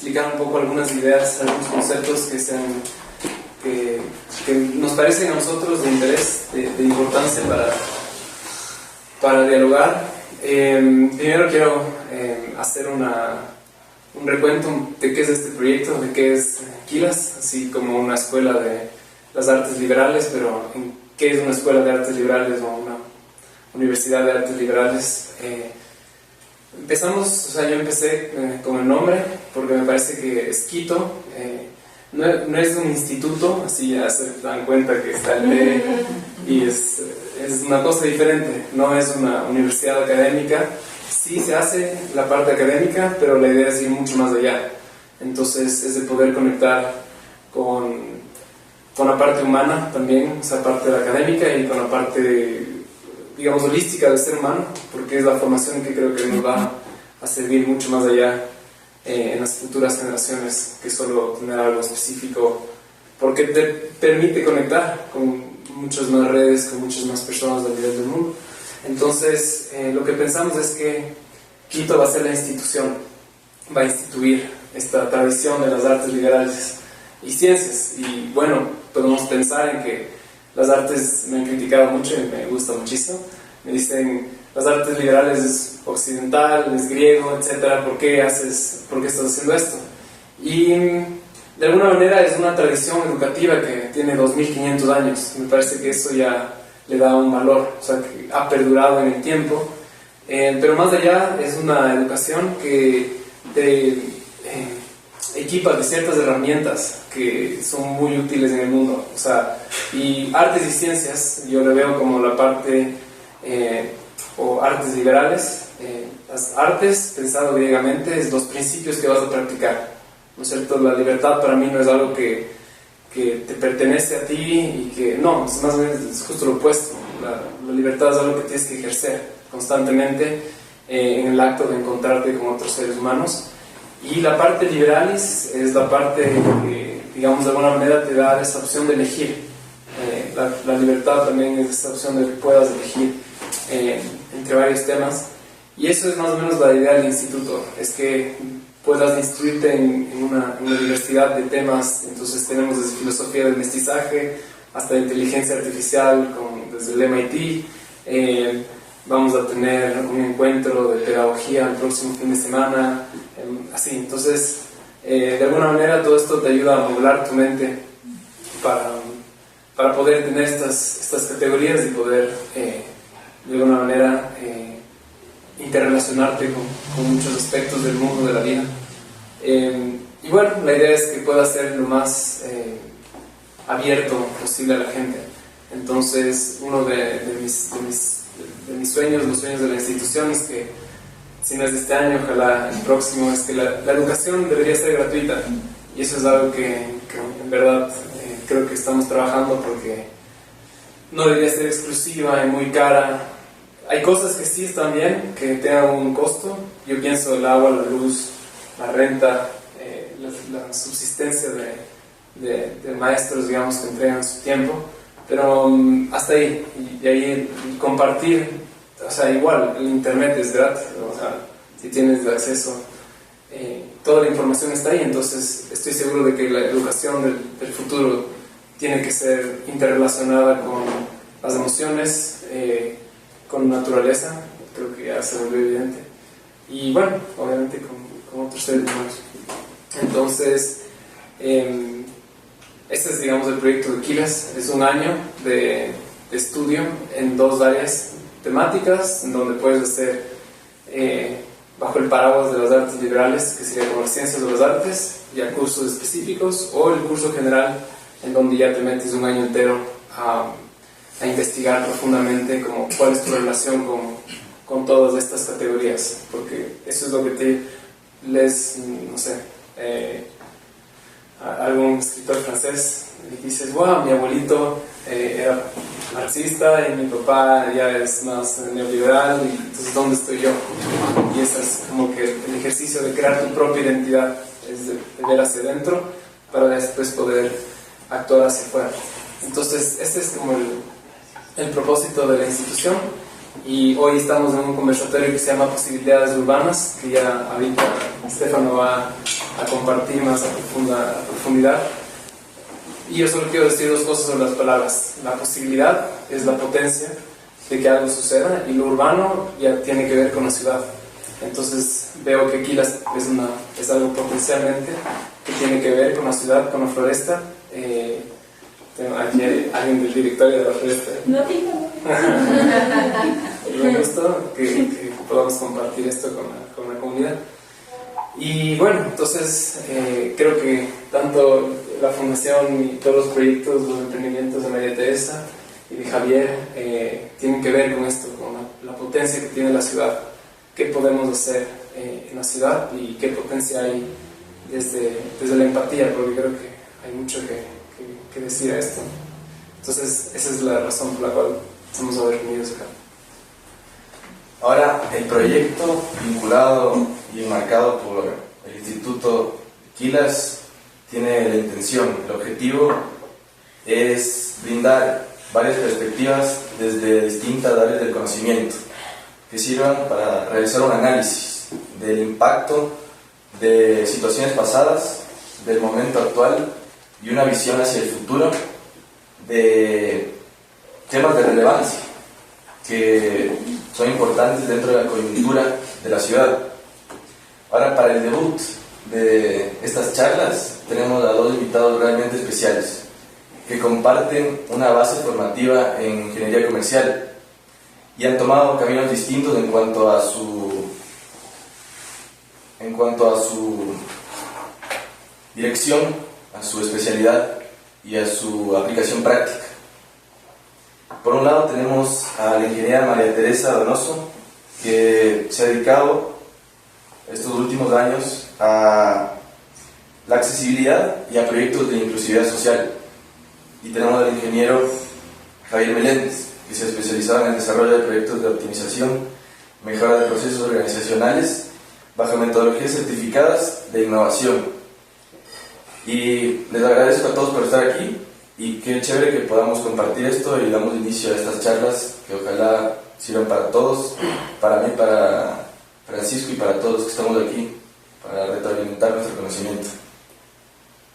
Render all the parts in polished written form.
explicar un poco algunas ideas, algunos conceptos que nos parecen a nosotros de interés, de importancia para dialogar. Primero quiero hacer un recuento de qué es este proyecto, de qué es Quilas, así como una escuela de las artes liberales, pero qué es una escuela de artes liberales o una universidad de artes liberales. Yo empecé con el nombre porque me parece que Esquito no es un instituto, así ya se dan cuenta que está el D y es una cosa diferente, no es una universidad académica. Sí se hace la parte académica, pero la idea es ir mucho más allá. Entonces es de poder conectar con la parte humana también, esa parte de la académica, y con la parte, digamos, holística del ser humano, porque es la formación que creo que nos va a servir mucho más allá en las futuras generaciones que solo tener algo específico, porque te permite conectar con muchas más redes, con muchas más personas a nivel del mundo. Entonces, lo que pensamos es que Quito va a ser la institución, va a instituir esta tradición de las artes liberales y ciencias. Y bueno, podemos pensar en que las artes me han criticado mucho y me gusta muchísimo. Me dicen, las artes liberales es occidental, es griego, etc. ¿Por qué estás haciendo esto? Y de alguna manera es una tradición educativa que tiene 2500 años. Me parece que eso ya le da un valor, o sea, que ha perdurado en el tiempo. Pero más allá es una educación que te equipa de ciertas herramientas que son muy útiles en el mundo. O sea, y artes y ciencias yo lo veo como la parte o artes liberales. Las artes, pensado griegamente, es los principios que vas a practicar, ¿no es cierto? La libertad para mí no es algo que te pertenece a ti y que no, es más o menos es justo lo opuesto. La libertad es algo que tienes que ejercer constantemente en el acto de encontrarte con otros seres humanos. Y la parte liberalis es la parte que, digamos, de alguna manera te da esa opción de elegir. La libertad también es esa opción de que puedas elegir entre varios temas. Y eso es más o menos la idea del instituto, es que puedas instruirte en una diversidad de temas. Entonces tenemos desde filosofía del mestizaje hasta inteligencia artificial desde el MIT. Vamos a tener un encuentro de pedagogía el próximo fin de semana, así. Entonces, de alguna manera todo esto te ayuda a modular tu mente para poder tener estas categorías y poder, de alguna manera, interrelacionarte con muchos aspectos del mundo de la vida. Y bueno, la idea es que pueda ser lo más abierto posible a la gente. Entonces, uno de mis sueños, los sueños de la institución, es que, si no es de este año, ojalá el próximo, es que la educación debería ser gratuita. Y eso es algo que en verdad creo que estamos trabajando, porque no debería ser exclusiva y muy cara. Hay cosas que sí están bien, que tengan un costo. Yo pienso el agua, la luz, la renta, la subsistencia de maestros, digamos, que entregan su tiempo. Pero hasta ahí, y ahí compartir, o sea, igual, el internet es gratis, o sea, si tienes acceso, toda la información está ahí. Entonces estoy seguro de que la educación del futuro tiene que ser interrelacionada con las emociones, con naturaleza, creo que ya se volvió evidente, y bueno, obviamente con otros seres humanos. Entonces, este es, digamos, el proyecto de Quilas. Es un año de estudio en 2 áreas temáticas, en donde puedes hacer bajo el paraguas de las artes liberales, que sería como las ciencias de las artes, ya cursos específicos, o el curso general, en donde ya te metes un año entero a investigar profundamente como cuál es tu relación con todas estas categorías, porque eso es lo que te lees, no sé, algún escritor francés y dices, wow, mi abuelito era marxista y mi papá ya es más neoliberal, y entonces ¿dónde estoy yo? Y ese es como que el ejercicio de crear tu propia identidad, es de ver hacia adentro para después poder actuar hacia afuera. Entonces este es como el propósito de la institución, y hoy estamos en un conversatorio que se llama Posibilidades Urbanas, que ya ahorita Stefano va a compartir más a profundidad. Y yo solo quiero decir dos cosas sobre las palabras. La posibilidad es la potencia de que algo suceda, y lo urbano ya tiene que ver con la ciudad. Entonces veo que aquí es algo potencialmente que tiene que ver con la ciudad, con la floresta. Aquí hay alguien del directorio de la floresta. No digo. Me gustó que podamos compartir esto con la comunidad. Y bueno, entonces creo que tanto la fundación y todos los proyectos, los emprendimientos de María Teresa y de Javier tienen que ver con esto, con la potencia que tiene la ciudad, qué podemos hacer en la ciudad y qué potencia hay desde la empatía, porque creo que hay mucho que decir a esto. Entonces esa es la razón por la cual estamos hoy reunidos acá. Ahora, el proyecto vinculado y enmarcado por el Instituto Quilas tiene la intención, el objetivo es brindar varias perspectivas desde distintas áreas del conocimiento que sirvan para realizar un análisis del impacto de situaciones pasadas, del momento actual y una visión hacia el futuro de temas de relevancia que son importantes dentro de la coyuntura de la ciudad. Ahora, para el debut de estas charlas tenemos a dos invitados realmente especiales que comparten una base formativa en ingeniería comercial y han tomado caminos distintos en cuanto a su dirección, a su especialidad y a su aplicación práctica. Por un lado tenemos a la ingeniera María Teresa Donoso, que se ha dedicado estos últimos años a la accesibilidad y a proyectos de inclusividad social. Y tenemos al ingeniero Javier Meléndez, que se ha especializado en el desarrollo de proyectos de optimización, mejora de procesos organizacionales, bajo metodologías certificadas de innovación. Y les agradezco a todos por estar aquí. Y qué chévere que podamos compartir esto y damos inicio a estas charlas que ojalá sirvan para todos, para mí, para Francisco y para todos los que estamos aquí, para retroalimentar nuestro conocimiento.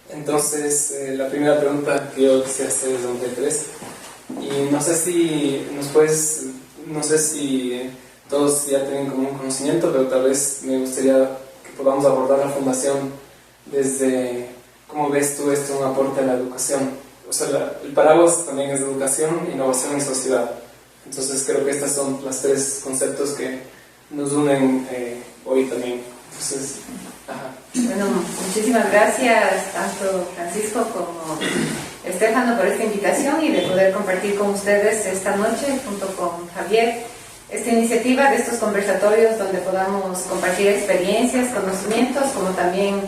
Entonces, la primera pregunta que yo quisiera hacer es don Teresa. Y no sé si todos ya tienen como un conocimiento, pero tal vez me gustaría que podamos abordar la fundación desde cómo ves tú esto, un aporte a la educación. O sea, el paraguas también es de educación, innovación y sociedad. Entonces creo que estos son los tres conceptos que nos unen hoy también. Entonces, Bueno, muchísimas gracias tanto Francisco como Stefano por esta invitación y de poder compartir con ustedes esta noche junto con Javier esta iniciativa de estos conversatorios donde podamos compartir experiencias, conocimientos, como también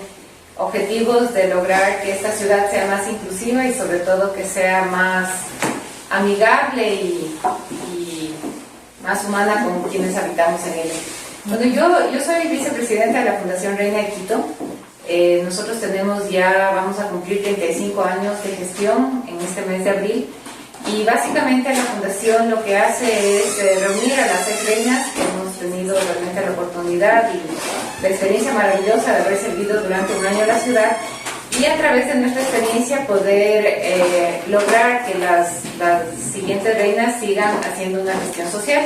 objetivos de lograr que esta ciudad sea más inclusiva y sobre todo que sea más amigable y más humana con quienes habitamos en ella. Bueno, yo soy vicepresidenta de la Fundación Reina de Quito. Nosotros vamos a cumplir 35 años de gestión en este mes de abril, y básicamente la fundación lo que hace es reunir a las 6 reinas que hemos tenido realmente la oportunidad y la experiencia maravillosa de haber servido durante un año a la ciudad, y a través de nuestra experiencia poder lograr que las siguientes reinas sigan haciendo una gestión social.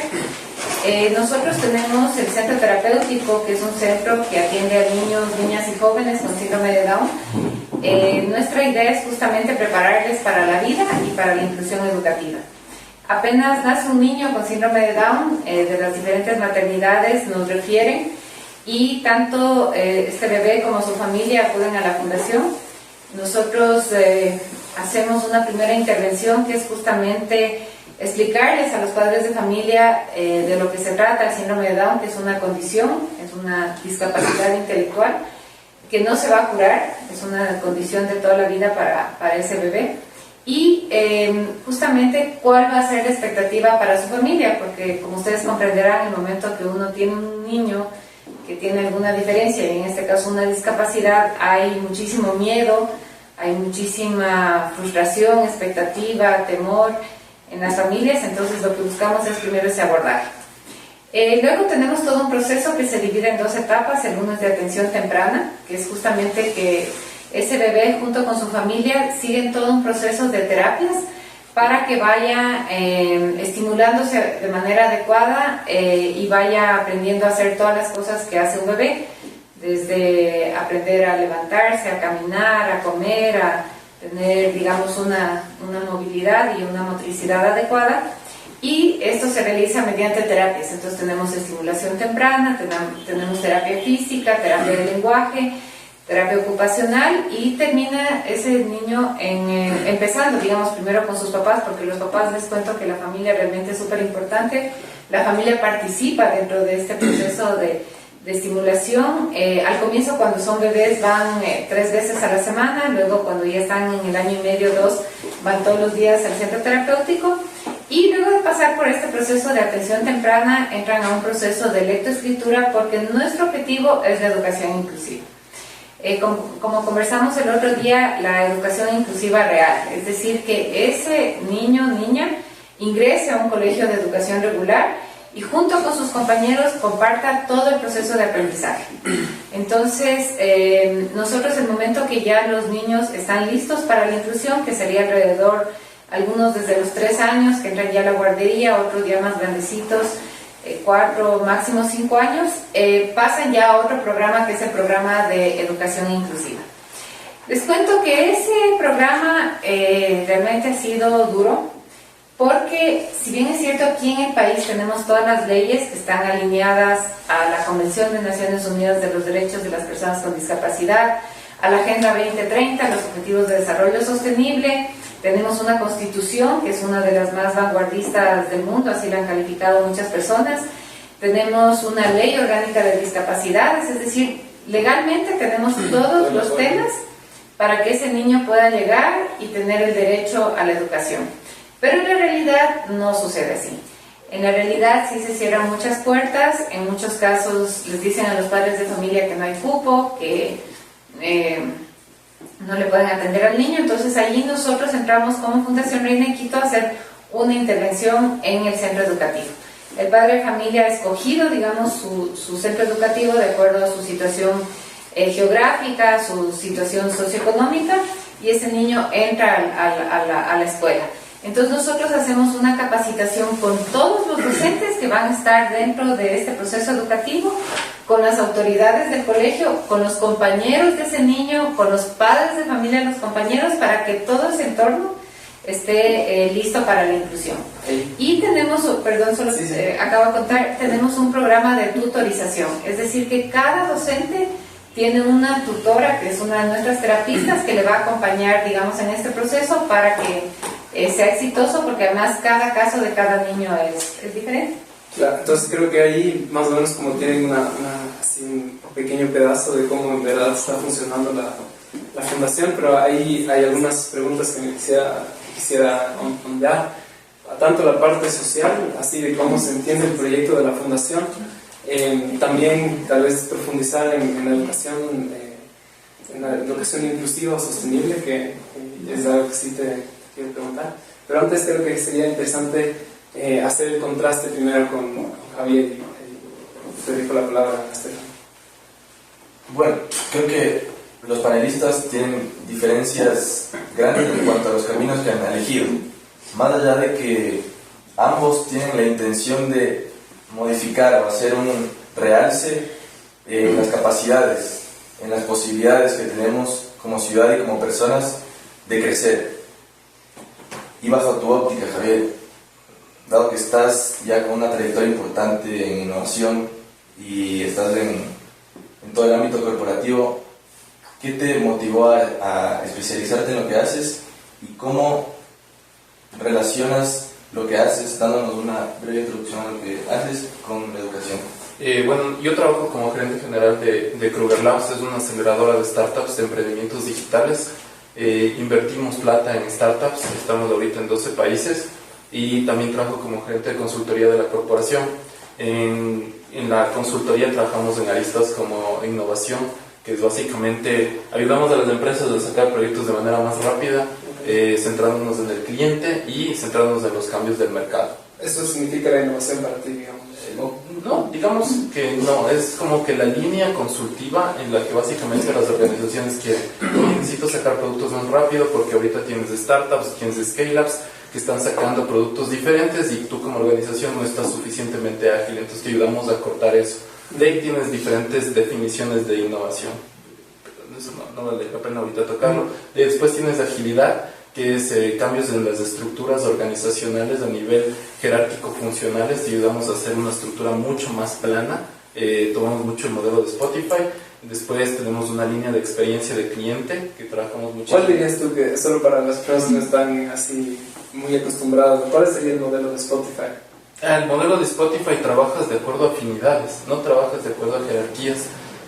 Nosotros tenemos el centro terapéutico, que es un centro que atiende a niños, niñas y jóvenes con síndrome de Down. Nuestra idea es justamente prepararles para la vida y para la inclusión educativa. Apenas nace un niño con síndrome de Down, de las diferentes maternidades nos refieren, y tanto este bebé como su familia acuden a la fundación. Nosotros hacemos una primera intervención que es justamente explicarles a los padres de familia de lo que se trata el síndrome de Down, que es una condición, es una discapacidad intelectual que no se va a curar, es una condición de toda la vida para ese bebé, y justamente cuál va a ser la expectativa para su familia, porque como ustedes comprenderán, en el momento que uno tiene un niño que tiene alguna diferencia, y en este caso una discapacidad, hay muchísimo miedo, hay muchísima frustración, expectativa, temor en las familias. Entonces lo que buscamos es primero ese abordaje. Luego tenemos todo un proceso que se divide en 2 etapas. El uno es de atención temprana, que es justamente que ese bebé junto con su familia siguen todo un proceso de terapias para que vaya estimulándose de manera adecuada y vaya aprendiendo a hacer todas las cosas que hace un bebé, desde aprender a levantarse, a caminar, a comer, a tener, digamos, una movilidad y una motricidad adecuada. Y esto se realiza mediante terapias. Entonces tenemos estimulación temprana, tenemos terapia física, terapia de lenguaje, terapia ocupacional, y termina ese niño empezando, digamos, primero con sus papás, porque los papás, les cuento que la familia realmente es súper importante. La familia participa dentro de este proceso de estimulación. Al comienzo, cuando son bebés, van 3 veces a la semana. Luego, cuando ya están en el año y medio, 2, van todos los días al centro terapéutico. Y luego de pasar por este proceso de atención temprana, entran a un proceso de lectoescritura, porque nuestro objetivo es la educación inclusiva. Como conversamos el otro día, la educación inclusiva real, es decir, que ese niño o niña ingrese a un colegio de educación regular y junto con sus compañeros comparta todo el proceso de aprendizaje. Entonces, nosotros, el momento que ya los niños están listos para la inclusión, que sería alrededor, algunos desde los 3 años, que entran ya a la guardería, otros ya más grandecitos, 4, máximo 5 años, pasan ya a otro programa, que es el programa de educación inclusiva. Les cuento que ese programa realmente ha sido duro, porque si bien es cierto, aquí en el país tenemos todas las leyes que están alineadas a la Convención de Naciones Unidas de los Derechos de las Personas con Discapacidad, a la Agenda 2030, los Objetivos de Desarrollo Sostenible, tenemos una constitución que es una de las más vanguardistas del mundo, así la han calificado muchas personas, tenemos una ley orgánica de discapacidades, es decir, legalmente tenemos todos los temas para que ese niño pueda llegar y tener el derecho a la educación. Pero en la realidad no sucede así. En la realidad sí se cierran muchas puertas, en muchos casos les dicen a los padres de familia que no hay cupo, que no le pueden atender al niño. Entonces allí nosotros entramos como Fundación Reina de Quito a hacer una intervención en el centro educativo. El padre de familia ha escogido, digamos, su centro educativo de acuerdo a su situación geográfica, su situación socioeconómica, y ese niño entra a la escuela. Entonces nosotros hacemos una capacitación con todos los docentes que van a estar dentro de este proceso educativo, con las autoridades del colegio, con los compañeros de ese niño, con los padres de familia de los compañeros, para que todo ese entorno esté listo para la inclusión. Y tenemos, perdón, solo acabo de contar, tenemos un programa de tutorización, es decir, que cada docente tiene una tutora, que es una de nuestras terapistas, que le va a acompañar, digamos, en este proceso para que sea exitoso, porque además cada caso de cada niño es diferente. Claro, entonces creo que ahí más o menos como tienen así un pequeño pedazo de cómo en verdad está funcionando la fundación, pero ahí hay algunas preguntas que me quisiera ondear, tanto la parte social, así de cómo se entiende el proyecto de la fundación, también tal vez profundizar en la educación, en la educación inclusiva o sostenible, que es algo que sí te quiero preguntar. Pero antes creo que sería interesante hacer el contraste primero con Javier, y te dejo la palabra a Estefan. Bueno, creo que los panelistas tienen diferencias grandes en cuanto a los caminos que han elegido, más allá de que ambos tienen la intención de modificar o hacer un realce en las capacidades, en las posibilidades que tenemos como ciudad y como personas de crecer. Y bajo tu óptica, Javier, dado que estás ya con una trayectoria importante en innovación y estás en todo el ámbito corporativo, ¿qué te motivó a especializarte en lo que haces y cómo relacionas lo que haces, dándonos una breve introducción a lo que haces con la educación? Bueno, yo trabajo como gerente general de Kruger Labs, es una aceleradora de startups, de emprendimientos digitales. Invertimos plata en startups, estamos ahorita en 12 países, y también trabajo como gerente de consultoría de la corporación. En la consultoría trabajamos en aristas como innovación, que es básicamente ayudamos a las empresas a sacar proyectos de manera más rápida, centrándonos en el cliente y centrándonos en los cambios del mercado. Eso significa la innovación para ti, digamos. No, digamos que no, es como que la línea consultiva en la que básicamente las organizaciones quieren. Necesito sacar productos más rápido porque ahorita tienes startups, tienes scale-ups que están sacando productos diferentes y tú como organización no estás suficientemente ágil, entonces te ayudamos a cortar eso. De ahí tienes diferentes definiciones de innovación, pero eso no vale la pena ahorita tocarlo. De después tienes agilidad, que es cambios en las estructuras organizacionales a nivel jerárquico-funcionales. Te ayudamos a hacer una estructura mucho más plana. Tomamos mucho el modelo de Spotify. Después tenemos una línea de experiencia de cliente que trabajamos mucho. ¿Cuál dirías tú que, solo para las personas que no están así muy acostumbradas, cuál sería el modelo de Spotify? El modelo de Spotify trabajas de acuerdo a afinidades, no trabajas de acuerdo a jerarquías.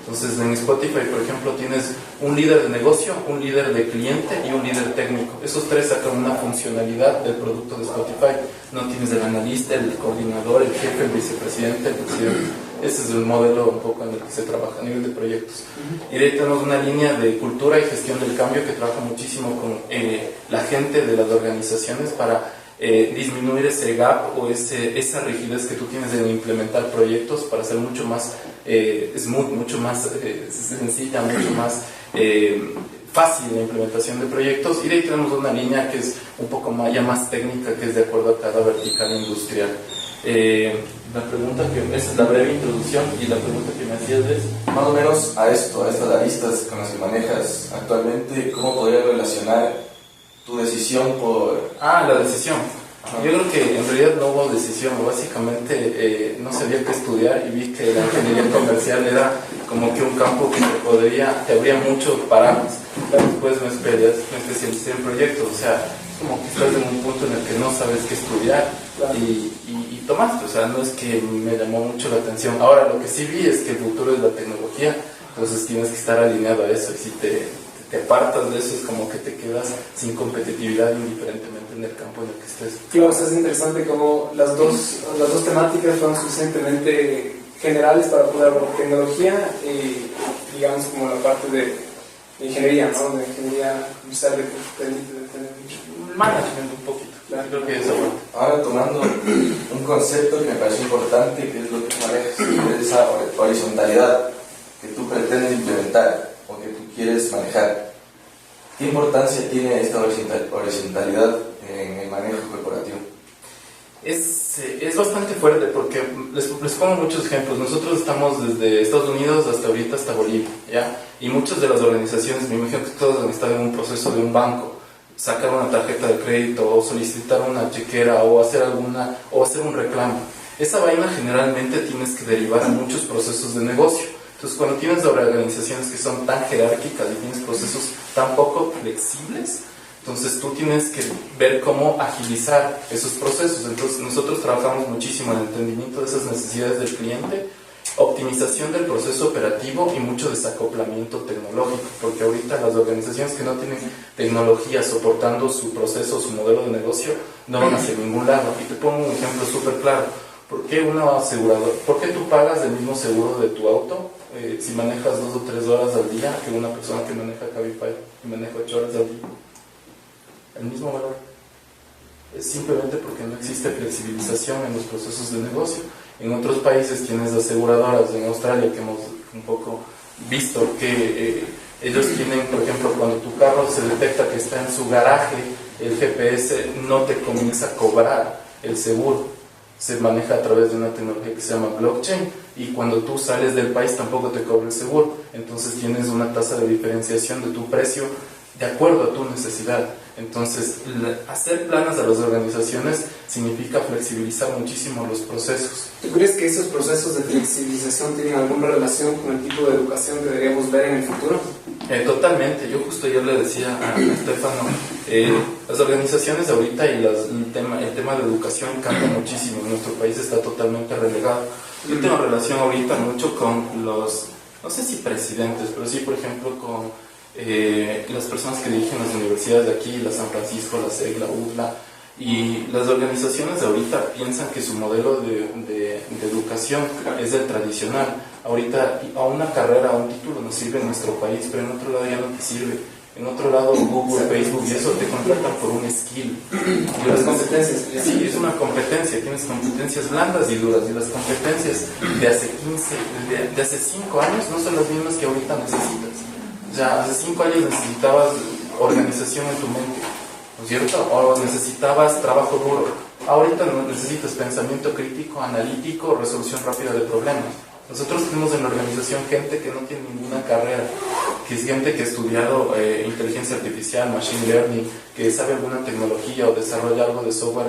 Entonces en Spotify, por ejemplo, tienes un líder de negocio, un líder de cliente y un líder técnico. Esos tres sacan una funcionalidad del producto de Spotify. No tienes el analista, el coordinador, el jefe, el vicepresidente, el presidente. Ese es el modelo un poco en el que se trabaja a nivel de proyectos. Y de ahí tenemos una línea de cultura y gestión del cambio que trabaja muchísimo con la gente de las organizaciones para disminuir ese gap o esa rigidez que tú tienes en implementar proyectos para hacer mucho más smooth, mucho más sencilla, mucho más fácil la implementación de proyectos. Y de ahí tenemos una línea que es un poco más, ya más técnica, que es de acuerdo a cada vertical industrial. La pregunta que esa es la breve introducción, y la pregunta que me hacías es Más o menos a estas aristas con las que manejas actualmente, ¿cómo podrías relacionar tu decisión por...? la decisión. Yo creo que en realidad no hubo decisión, básicamente no sabía qué estudiar y vi que la ingeniería comercial era como que un campo que te abría muchos parámetros. Después me especialicé en proyectos, o sea, es como que estás en un punto en el que no sabes qué estudiar y tomaste, o sea, no es que me llamó mucho la atención. Ahora lo que sí vi es que el futuro es la tecnología, entonces tienes que estar alineado a eso, y si te apartas de eso es como que te quedas sin competitividad indiferentemente en el campo en el que estés. Claro, es interesante como las dos temáticas fueron suficientemente generales para poder hablar de tecnología y digamos como la parte de ingeniería, ¿no? De ingeniería comercial que te permite tener management un poquito. Claro. Creo que eso. Ahora tomando un concepto que me parece importante, que es lo que manejas, que es esa horizontalidad que tú pretendes implementar o que tú quieres manejar. ¿Qué importancia tiene esta horizontalidad en el manejo corporativo? Es bastante fuerte porque les pongo muchos ejemplos. Nosotros estamos desde Estados Unidos hasta ahorita, hasta Bolivia, ¿ya? Y muchas de las organizaciones, me imagino que todas han estado en un proceso de un banco, sacar una tarjeta de crédito o solicitar una chequera o hacer un reclamo. Esa vaina generalmente tienes que derivar a muchos procesos de negocio. Entonces, cuando tienes organizaciones que son tan jerárquicas y tienes procesos tan poco flexibles, entonces tú tienes que ver cómo agilizar esos procesos. Entonces, nosotros trabajamos muchísimo en el entendimiento de esas necesidades del cliente, optimización del proceso operativo y mucho desacoplamiento tecnológico, porque ahorita las organizaciones que no tienen tecnología soportando su proceso, su modelo de negocio, no van hacia ningún lado. Y te pongo un ejemplo súper claro. ¿Por qué tú pagas el mismo seguro de tu auto si manejas 2 o 3 horas al día que una persona que maneja Cabify y maneja 8 horas al día? El mismo valor. Es simplemente porque no existe flexibilización en los procesos de negocio. En otros países tienes aseguradoras, en Australia, que hemos un poco visto que ellos tienen, por ejemplo, cuando tu carro se detecta que está en su garaje, el GPS no te comienza a cobrar el seguro. Se maneja a través de una tecnología que se llama blockchain, y cuando tú sales del país tampoco te cobra el seguro. Entonces tienes una tasa de diferenciación de tu precio de acuerdo a tu necesidad. Entonces, hacer planes a las organizaciones significa flexibilizar muchísimo los procesos. ¿Tú crees que esos procesos de flexibilización tienen alguna relación con el tipo de educación que deberíamos ver en el futuro? Totalmente. Yo justo ayer le decía a Estefano, las organizaciones ahorita y el tema de educación cambia muchísimo. Nuestro país está totalmente relegado. Yo tengo relación ahorita mucho con los, no sé si presidentes, pero sí, por ejemplo, con las personas que dirigen las universidades de aquí, la San Francisco, la SEG, la UDLA, y las organizaciones de ahorita piensan que su modelo de educación es el tradicional. Ahorita a una carrera, a un título nos sirve en nuestro país, pero en otro lado ya no te sirve. En otro lado, Google, Facebook y eso te contratan por un skill. Y las competencias. Sí, es una competencia. Tienes competencias blandas y duras. Y las competencias de hace 15, de hace 5 años no son las mismas que ahorita necesitas. O sea, hace 5 años necesitabas organización en tu mente, ¿no es cierto? O necesitabas trabajo duro. Ahorita no necesitas pensamiento crítico, analítico, resolución rápida de problemas. Nosotros tenemos en la organización gente que no tiene ninguna carrera, que es gente que ha estudiado inteligencia artificial, machine learning, que sabe alguna tecnología o desarrolla algo de software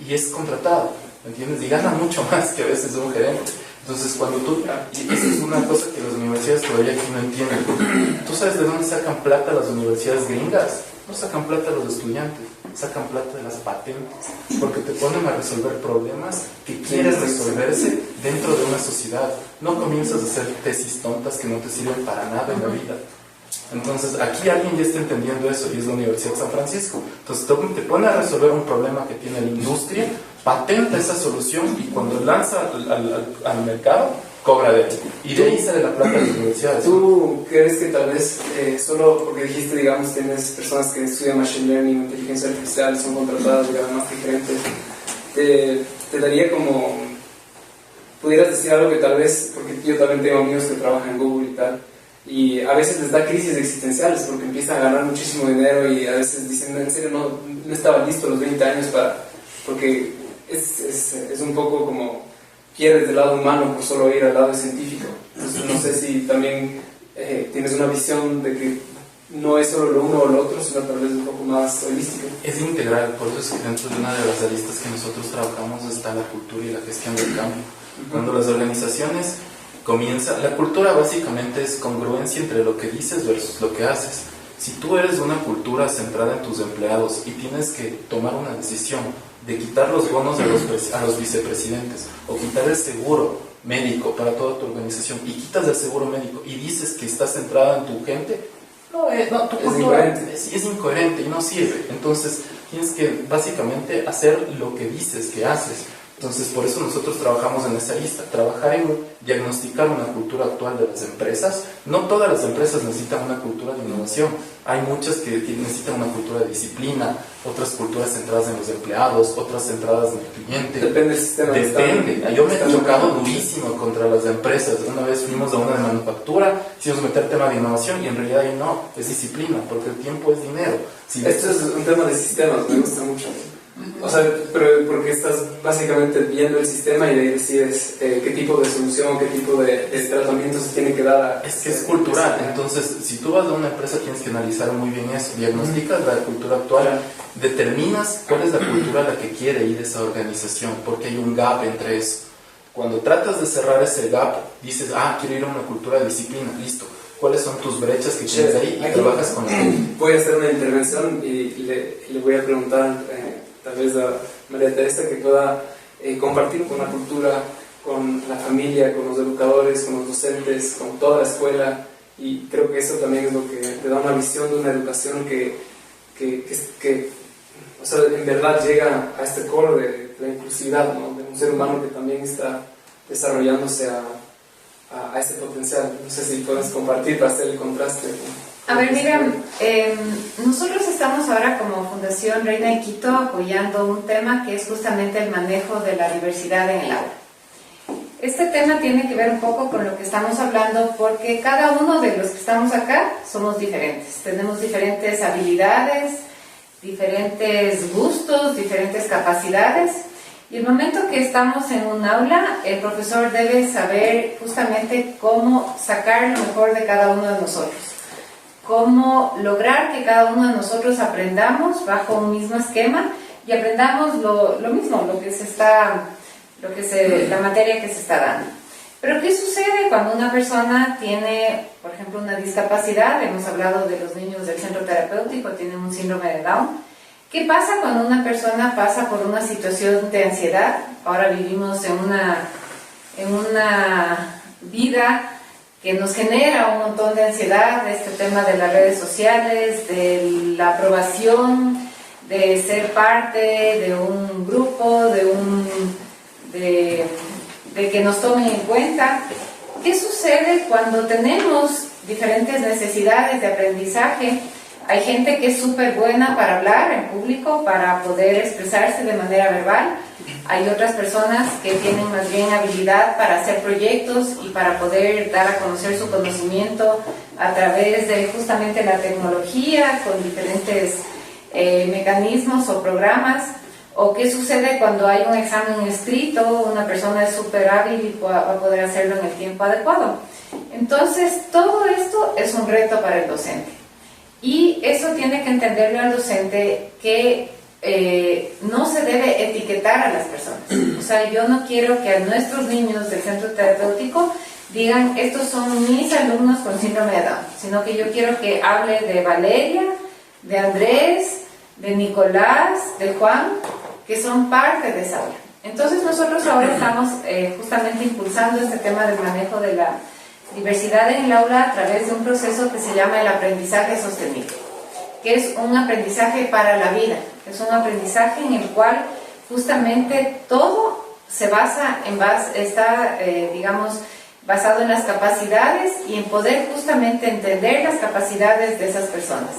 y es contratado, ¿me entiendes? Y gana mucho más que a veces un gerente. Entonces, cuando tú... Y eso es una cosa que las universidades todavía aquí no entienden. ¿Tú sabes de dónde sacan plata las universidades gringas? No sacan plata los estudiantes, sacan plata de las patentes, porque te ponen a resolver problemas que quieres resolverse dentro de una sociedad. No comienzas a hacer tesis tontas que no te sirven para nada en la vida. Entonces, aquí alguien ya está entendiendo eso y es la Universidad de San Francisco. Entonces, te pone a resolver un problema que tiene la industria, patenta esa solución y cuando lanza al mercado, cobra de él. Y de ahí sale la plata de las universidades. ¿Tú crees que tal vez solo porque dijiste, digamos, tienes personas que estudian machine learning, inteligencia artificial, son contratadas y ganan más que gerentes, te daría como, pudieras decir algo que tal vez, porque yo también tengo amigos que trabajan en Google y tal, y a veces les da crisis existenciales porque empiezan a ganar muchísimo dinero y a veces dicen, en serio, no estaba listo a los 20 años porque es un poco como pierdes del lado humano por solo ir al lado científico. Entonces no sé si también tienes una visión de que no es solo lo uno o lo otro, sino tal vez un poco más holístico. Es integral, por eso es que dentro de una de las aristas que nosotros trabajamos está la cultura y la gestión del cambio. Cuando las organizaciones comienzan, la cultura básicamente es congruencia entre lo que dices versus lo que haces. Si tú eres de una cultura centrada en tus empleados y tienes que tomar una decisión de quitar los bonos a los vicepresidentes o quitar el seguro médico para toda tu organización y quitas el seguro médico y dices que estás centrada en tu gente, tu cultura es incoherente y no sirve. Entonces tienes que básicamente hacer lo que dices que haces. Entonces, por eso nosotros trabajamos en esa lista, trabajar en diagnosticar una cultura actual de las empresas. No todas las empresas necesitan una cultura de innovación. Hay muchas que necesitan una cultura de disciplina, otras culturas centradas en los empleados, otras centradas en el cliente. Depende del sistema. Depende. Yo me he chocado durísimo contra las empresas. Una vez fuimos a una de manufactura, hicimos meter tema de innovación y en realidad ahí no, es disciplina, porque el tiempo es dinero. Esto es un tema de sistemas, me gusta mucho. O sea, pero porque estás básicamente viendo el sistema y de ahí decides qué tipo de solución, qué tipo de tratamiento se tiene que dar. Es que es cultural, entonces si tú vas a una empresa tienes que analizar muy bien eso, diagnosticas la cultura actual, determinas cuál es la cultura a la que quiere ir esa organización, porque hay un gap entre eso. Cuando tratas de cerrar ese gap, dices, quiero ir a una cultura de disciplina, listo. ¿Cuáles son tus brechas que tienes ahí? Y trabajas con la gente. Voy a hacer una intervención y le voy a preguntar tal vez a María Teresa que pueda compartir con la cultura, con la familia, con los educadores, con los docentes, con toda la escuela, y creo que eso también es lo que te da una visión de una educación que o sea, en verdad llega a este core de la inclusividad, ¿no? De un ser humano que también está desarrollándose a ese potencial. No sé si puedes compartir para hacer el contraste. A ver, mira, nosotros estamos ahora como Fundación Reina de Quito apoyando un tema que es justamente el manejo de la diversidad en el aula. Este tema tiene que ver un poco con lo que estamos hablando porque cada uno de los que estamos acá somos diferentes. Tenemos diferentes habilidades, diferentes gustos, diferentes capacidades. Y el momento que estamos en un aula, el profesor debe saber justamente cómo sacar lo mejor de cada uno de nosotros. Cómo lograr que cada uno de nosotros aprendamos bajo un mismo esquema y aprendamos lo mismo, la materia que se está dando. Pero ¿qué sucede cuando una persona tiene, por ejemplo, una discapacidad? Hemos hablado de los niños del centro terapéutico, tienen un síndrome de Down. ¿Qué pasa cuando una persona pasa por una situación de ansiedad? Ahora vivimos en una vida que nos genera un montón de ansiedad, este tema de las redes sociales, de la aprobación, de ser parte de un grupo, de que nos tomen en cuenta. ¿Qué sucede cuando tenemos diferentes necesidades de aprendizaje? Hay gente que es súper buena para hablar en público, para poder expresarse de manera verbal. Hay otras personas que tienen más bien habilidad para hacer proyectos y para poder dar a conocer su conocimiento a través de justamente la tecnología, con diferentes mecanismos o programas. O qué sucede cuando hay un examen escrito, una persona es súper hábil y va a poder hacerlo en el tiempo adecuado. Entonces, todo esto es un reto para el docente. Y eso tiene que entenderlo el docente, que no se debe etiquetar a las personas. O sea, yo no quiero que a nuestros niños del centro terapéutico digan, estos son mis alumnos con síndrome de Down, sino que yo quiero que hable de Valeria, de Andrés, de Nicolás, de Juan, que son parte de esa aula. Entonces nosotros ahora estamos justamente impulsando este tema del manejo de la diversidad en el aula a través de un proceso que se llama el aprendizaje sostenible, que es un aprendizaje para la vida, es un aprendizaje en el cual justamente todo se basa está basado en las capacidades y en poder justamente entender las capacidades de esas personas.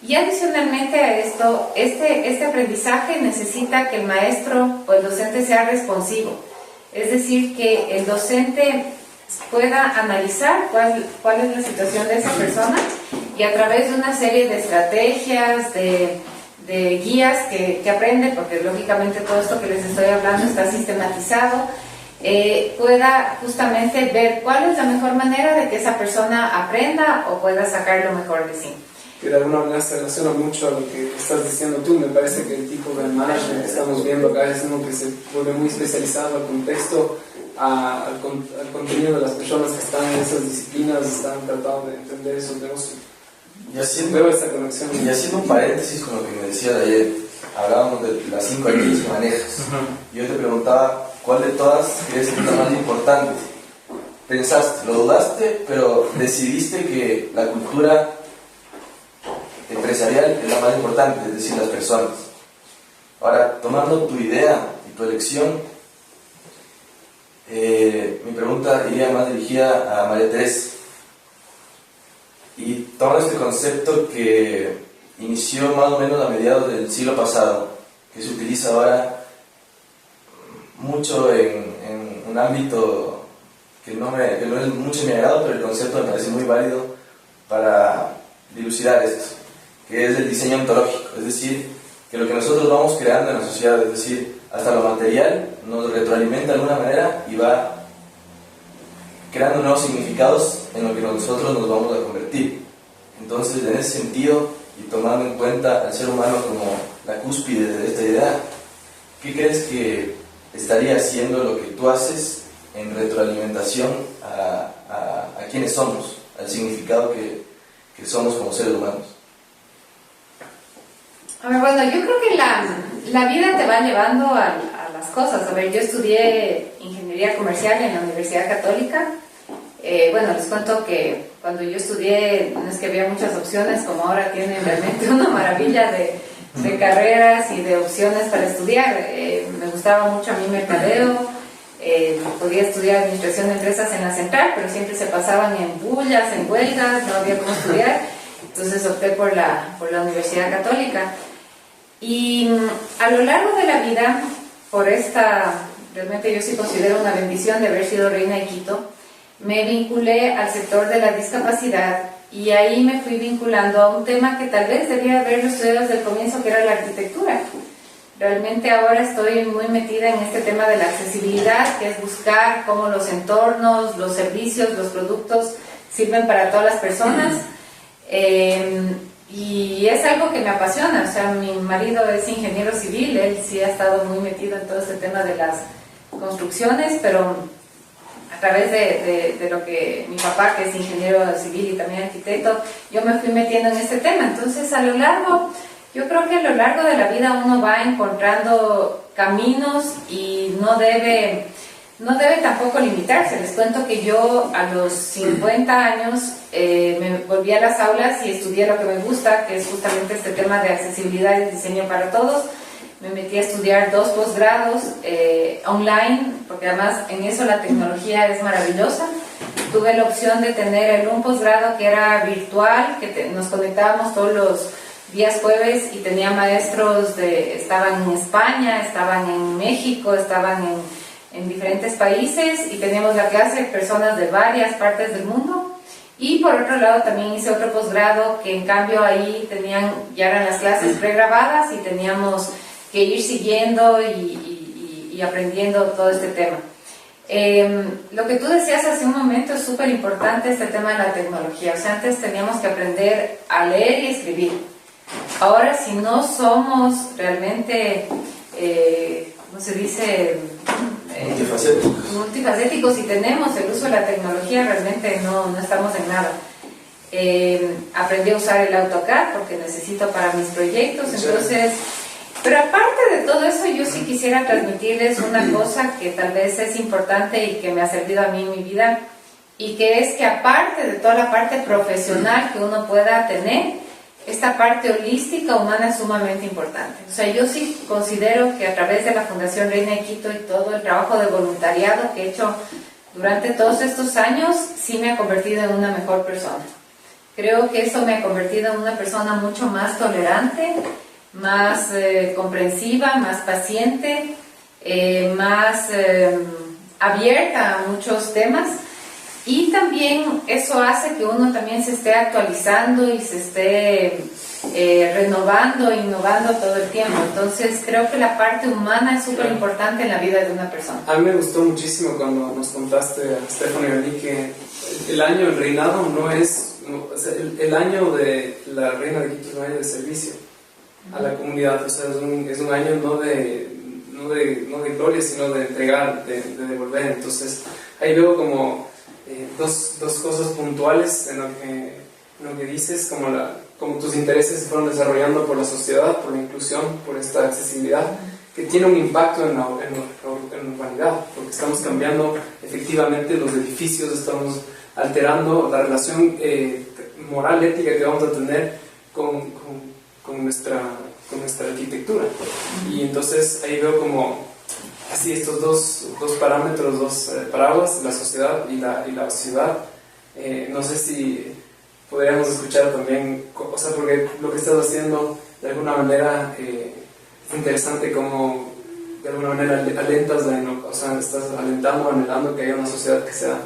Y adicionalmente a esto, este aprendizaje necesita que el maestro o el docente sea responsivo, es decir, que el docente pueda analizar cuál es la situación de esa persona y a través de una serie de estrategias, de guías que aprende, porque lógicamente todo esto que les estoy hablando está sistematizado, pueda justamente ver cuál es la mejor manera de que esa persona aprenda o pueda sacar lo mejor de sí. Que de alguna manera se relaciona mucho a lo que estás diciendo tú. Me parece que el tipo de management que estamos viendo acá es uno que se vuelve muy especializado al contexto, al contenido de las personas que están en esas disciplinas, están tratando de entender esos negocios. Veo esta conexión. Y haciendo un paréntesis con lo que me decías de ayer, hablábamos de las 5 actividades que manejas. Yo te preguntaba, ¿cuál de todas crees que es la más importante? Pensaste, lo dudaste, pero decidiste que la cultura empresarial es la más importante, es decir, las personas. Ahora, tomando tu idea y tu elección, mi pregunta iría más dirigida a María Teresa. Y tomando este concepto que inició más o menos a mediados del siglo pasado, que se utiliza ahora mucho en un ámbito que no es mucho mi agrado, pero el concepto me parece muy válido para dilucidar esto, que es el diseño ontológico, es decir, que lo que nosotros vamos creando en la sociedad, es decir, hasta lo material, nos retroalimenta de alguna manera y va creando nuevos significados en lo que nosotros nos vamos a convertir. Entonces, en ese sentido, y tomando en cuenta al ser humano como la cúspide de esta idea, ¿qué crees que estaría haciendo lo que tú haces en retroalimentación a quienes somos, al significado que somos como seres humanos? A ver, bueno, yo creo que la vida te va llevando a las cosas. A ver, yo estudié ingeniería comercial en la Universidad Católica. Bueno, les cuento que cuando yo estudié no es que había muchas opciones, como ahora tienen realmente una maravilla de carreras y de opciones para estudiar. Me gustaba mucho a mí mercadeo, podía estudiar administración de empresas en la central, pero siempre se pasaban en bullas, en huelgas, no había cómo estudiar. Entonces opté por la Universidad Católica. Y a lo largo de la vida, realmente yo sí considero una bendición de haber sido reina de Quito, me vinculé al sector de la discapacidad y ahí me fui vinculando a un tema que tal vez debía haberlo estudiado desde el comienzo, que era la arquitectura. Realmente ahora estoy muy metida en este tema de la accesibilidad, que es buscar cómo los entornos, los servicios, los productos sirven para todas las personas. Y es algo que me apasiona. O sea, mi marido es ingeniero civil, él sí ha estado muy metido en todo este tema de las construcciones, pero a través de lo que mi papá, que es ingeniero civil y también arquitecto, yo me fui metiendo en este tema. Entonces, yo creo que a lo largo de la vida uno va encontrando caminos y no debe tampoco limitarse. Les cuento que yo a los 50 años me volví a las aulas y estudié lo que me gusta, que es justamente este tema de accesibilidad y diseño para todos. Me metí a estudiar 2 posgrados online, porque además en eso la tecnología es maravillosa. tuve la opción de tener un posgrado que era virtual, que nos conectábamos todos los días jueves y tenía maestros estaban en España, estaban en México, estaban en diferentes países y teníamos la clase de personas de varias partes del mundo. Y por otro lado también hice otro posgrado que en cambio ahí ya eran las clases pregrabadas y teníamos que ir siguiendo y aprendiendo todo este tema. Lo que tú decías hace un momento es súper importante, este tema de la tecnología. O sea, antes teníamos que aprender a leer y escribir. Ahora, si no somos realmente, ¿cómo se dice? Multifacéticos y tenemos el uso de la tecnología, realmente no estamos en nada. Aprendí a usar el AutoCAD porque necesito para mis proyectos, entonces... Pero aparte de todo eso, yo sí quisiera transmitirles una cosa que tal vez es importante y que me ha servido a mí en mi vida, y que es que aparte de toda la parte profesional que uno pueda tener, esta parte holística humana es sumamente importante. O sea, yo sí considero que a través de la Fundación Reina de Quito y todo el trabajo de voluntariado que he hecho durante todos estos años, sí me ha convertido en una mejor persona. Creo que eso me ha convertido en una persona mucho más tolerante, más comprensiva, más paciente, más abierta a muchos temas, y también eso hace que uno también se esté actualizando y se esté renovando e innovando todo el tiempo. Entonces creo que la parte humana es súper importante en la vida de una persona. A mí me gustó muchísimo cuando nos contaste, a Estefano y a mí, que el año del reinado no es, o sea, el año de la Reina de Quito es un año de servicio a la comunidad. O sea, es un año no de gloria, sino de entregar, de devolver. Entonces ahí veo como dos cosas puntuales en lo que dices, como tus intereses se fueron desarrollando por la sociedad, por la inclusión, por esta accesibilidad, que tiene un impacto en la humanidad, porque estamos cambiando efectivamente los edificios, estamos alterando la relación moral, ética que vamos a tener con nuestra arquitectura. Y entonces ahí veo como así estos dos parámetros, dos paraguas, la sociedad y la ciudad. No sé si podríamos escuchar también, o sea, porque lo que estás haciendo de alguna manera es interesante, como de alguna manera alentas, o sea, estás alentando, anhelando que haya una sociedad que sea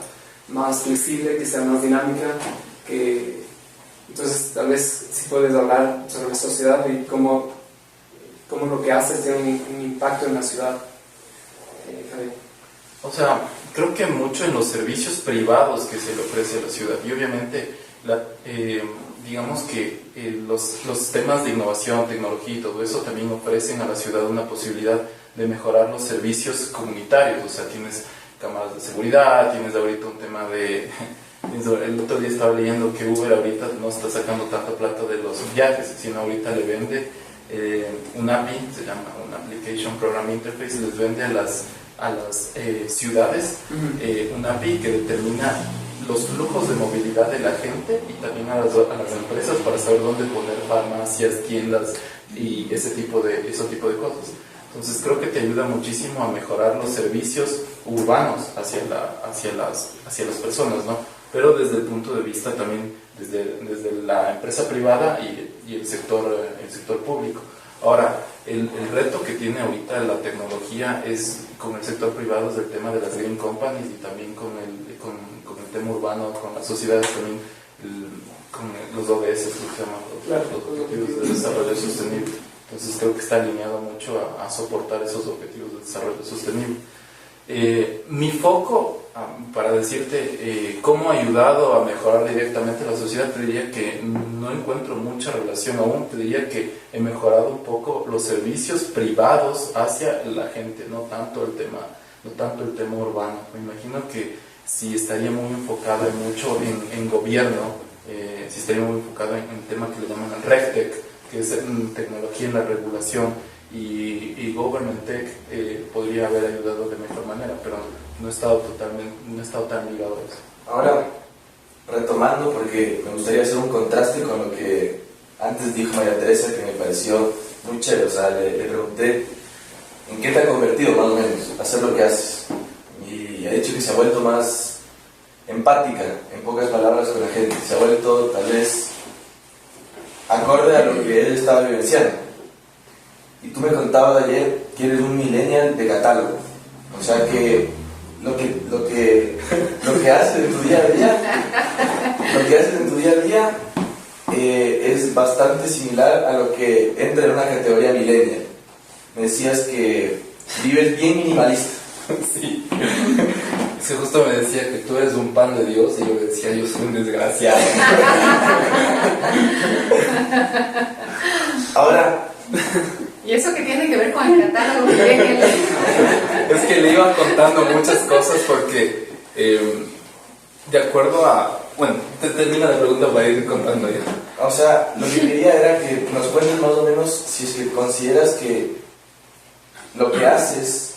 más flexible, que sea más dinámica, entonces tal vez si puedes hablar sobre la sociedad y cómo lo que haces tiene un impacto en la ciudad. O sea, creo que mucho en los servicios privados que se le ofrece a la ciudad, y obviamente digamos que los temas de innovación, tecnología y todo eso también ofrecen a la ciudad una posibilidad de mejorar los servicios comunitarios. O sea, tienes cámaras de seguridad, tienes ahorita un tema de... El otro día estaba leyendo que Uber ahorita no está sacando tanta plata de los viajes, sino ahorita le vende un API, se llama un Application Program Interface, les vende a las ciudades un API que determina los flujos de movilidad de la gente y también a las empresas para saber dónde poner farmacias, tiendas y ese tipo de cosas. Entonces creo que te ayuda muchísimo a mejorar los servicios urbanos hacia las personas, ¿no? Pero desde el punto de vista también desde la empresa privada y el sector público. Ahora, el reto que tiene ahorita la tecnología es con el sector privado, es el tema de las green companies y también con el tema urbano, con las sociedades también, con los ODS, lo que se llaman los Objetivos de Desarrollo Sostenible. Entonces creo que está alineado mucho a soportar esos objetivos de desarrollo sostenible. Mi foco, para decirte cómo ha ayudado a mejorar directamente la sociedad, te diría que no encuentro mucha relación aún. Te diría que he mejorado un poco los servicios privados hacia la gente, no tanto el tema urbano. Me imagino que si estaría muy enfocado mucho en gobierno, si estaría muy enfocado en el tema que le llaman el RegTech, que es tecnología en la regulación, y Government Tech podría haber ayudado de mejor manera, pero no he estado tan ligado a eso. Ahora, retomando, porque me gustaría hacer un contraste con lo que antes dijo María Teresa, que me pareció muy chévere. O sea, le pregunté ¿en qué te ha convertido más o menos hacer lo que haces? Y ha dicho que se ha vuelto más empática, en pocas palabras, con la gente. Se ha vuelto tal vez acorde a lo que él estaba vivenciando. Y tú me contabas ayer que eres un millennial de catálogo. O sea que lo que haces en tu día a día, es bastante similar a lo que entra en una categoría millennial. Me decías que vives bien minimalista. Sí. Es que justo me decía que tú eres un pan de Dios y yo decía, yo soy un desgraciado. Ahora, ¿y eso qué tiene que ver con el catálogo? Es que le iba contando muchas cosas porque, de acuerdo a... Bueno, te termina la pregunta para ir contando ya. o sea, lo que quería era que nos cuentes más o menos si es que consideras que lo que haces,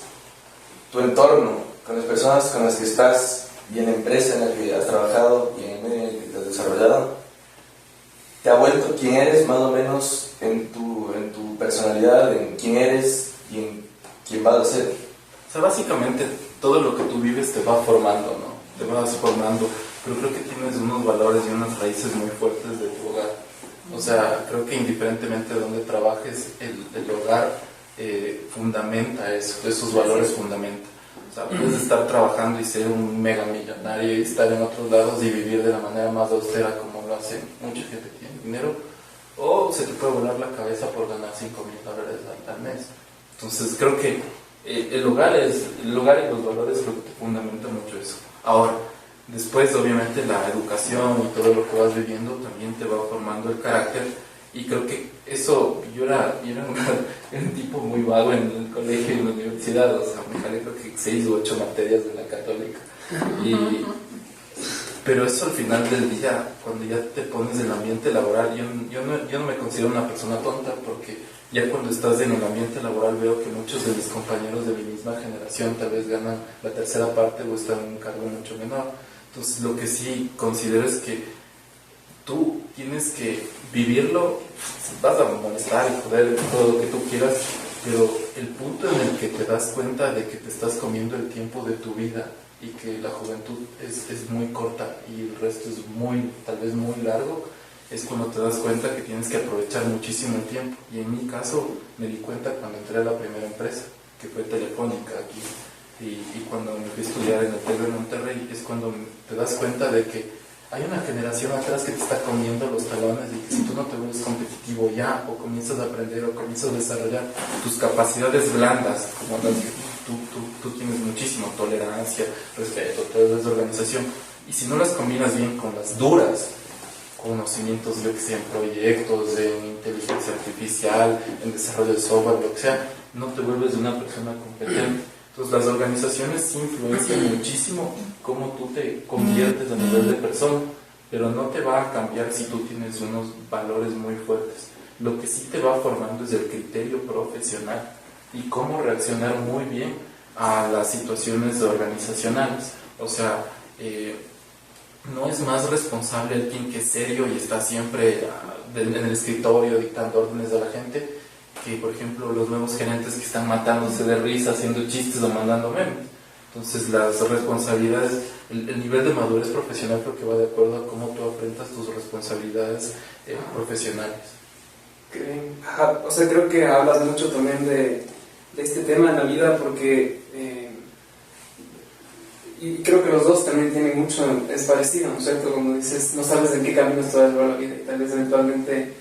tu entorno, con las personas con las que estás y en la empresa en la que has trabajado y en el medio en el que te has desarrollado, te ha vuelto quien eres más o menos en tu personalidad, en quién eres y en quién vas a ser. O sea, básicamente todo lo que tú vives te va formando, ¿no? Te vas formando, pero creo que tienes unos valores y unas raíces muy fuertes de tu hogar. O sea, creo que indiferentemente de dónde trabajes, el hogar fundamenta eso, esos valores fundamentan. O sea, puedes estar trabajando y ser un mega millonario y estar en otros lados y vivir de la manera más austera como lo hace mucha gente que tiene dinero, o se te puede volar la cabeza por ganar $5,000 al mes. Entonces creo que el hogar y los valores creo que te fundamentan mucho eso. Ahora, después obviamente la educación y todo lo que vas viviendo también te va formando el carácter, y creo que eso, yo era un tipo muy vago en el colegio y en la universidad, o sea, me jalé creo que 6 u 8 materias de la católica, pero eso al final del día, cuando ya te pones en el ambiente laboral, yo no me considero una persona tonta, porque ya cuando estás en el ambiente laboral veo que muchos de mis compañeros de mi misma generación tal vez ganan la tercera parte o están en un cargo mucho menor. Entonces lo que sí considero es que tú tienes que vivirlo, vas a molestar y joder todo lo que tú quieras, pero el punto en el que te das cuenta de que te estás comiendo el tiempo de tu vida y que la juventud es muy corta y el resto es tal vez muy largo, es cuando te das cuenta que tienes que aprovechar muchísimo el tiempo. Y en mi caso me di cuenta cuando entré a la primera empresa, que fue Telefónica aquí, y cuando me fui a estudiar en el TEC de Monterrey, es cuando te das cuenta de que hay una generación atrás que te está comiendo los talones, y que si tú no te vuelves competitivo ya, o comienzas a aprender o comienzas a desarrollar tus capacidades blandas, como las que tú tienes muchísimo, tolerancia, respeto, toda esa organización, y si no las combinas bien con las duras, conocimientos, yo que sé, en proyectos, en inteligencia artificial, en desarrollo de software, lo que sea, no te vuelves una persona competente. Entonces las organizaciones sí influencian muchísimo cómo tú te conviertes a nivel de persona, pero no te va a cambiar si tú tienes unos valores muy fuertes. Lo que sí te va formando es el criterio profesional y cómo reaccionar muy bien a las situaciones organizacionales. O sea, no es más responsable alguien que es serio y está siempre en el escritorio dictando órdenes a la gente, que por ejemplo los nuevos gerentes que están matándose de risa haciendo chistes o mandando memes. Entonces las responsabilidades, el nivel de madurez profesional creo que va de acuerdo a cómo tú enfrentas tus responsabilidades profesionales. Ajá, o sea, creo que hablas mucho también de este tema en la vida, porque y creo que los dos también tienen mucho, es parecido, ¿no es cierto? Como dices, no sabes en qué camino te va a llevar la vida y tal vez eventualmente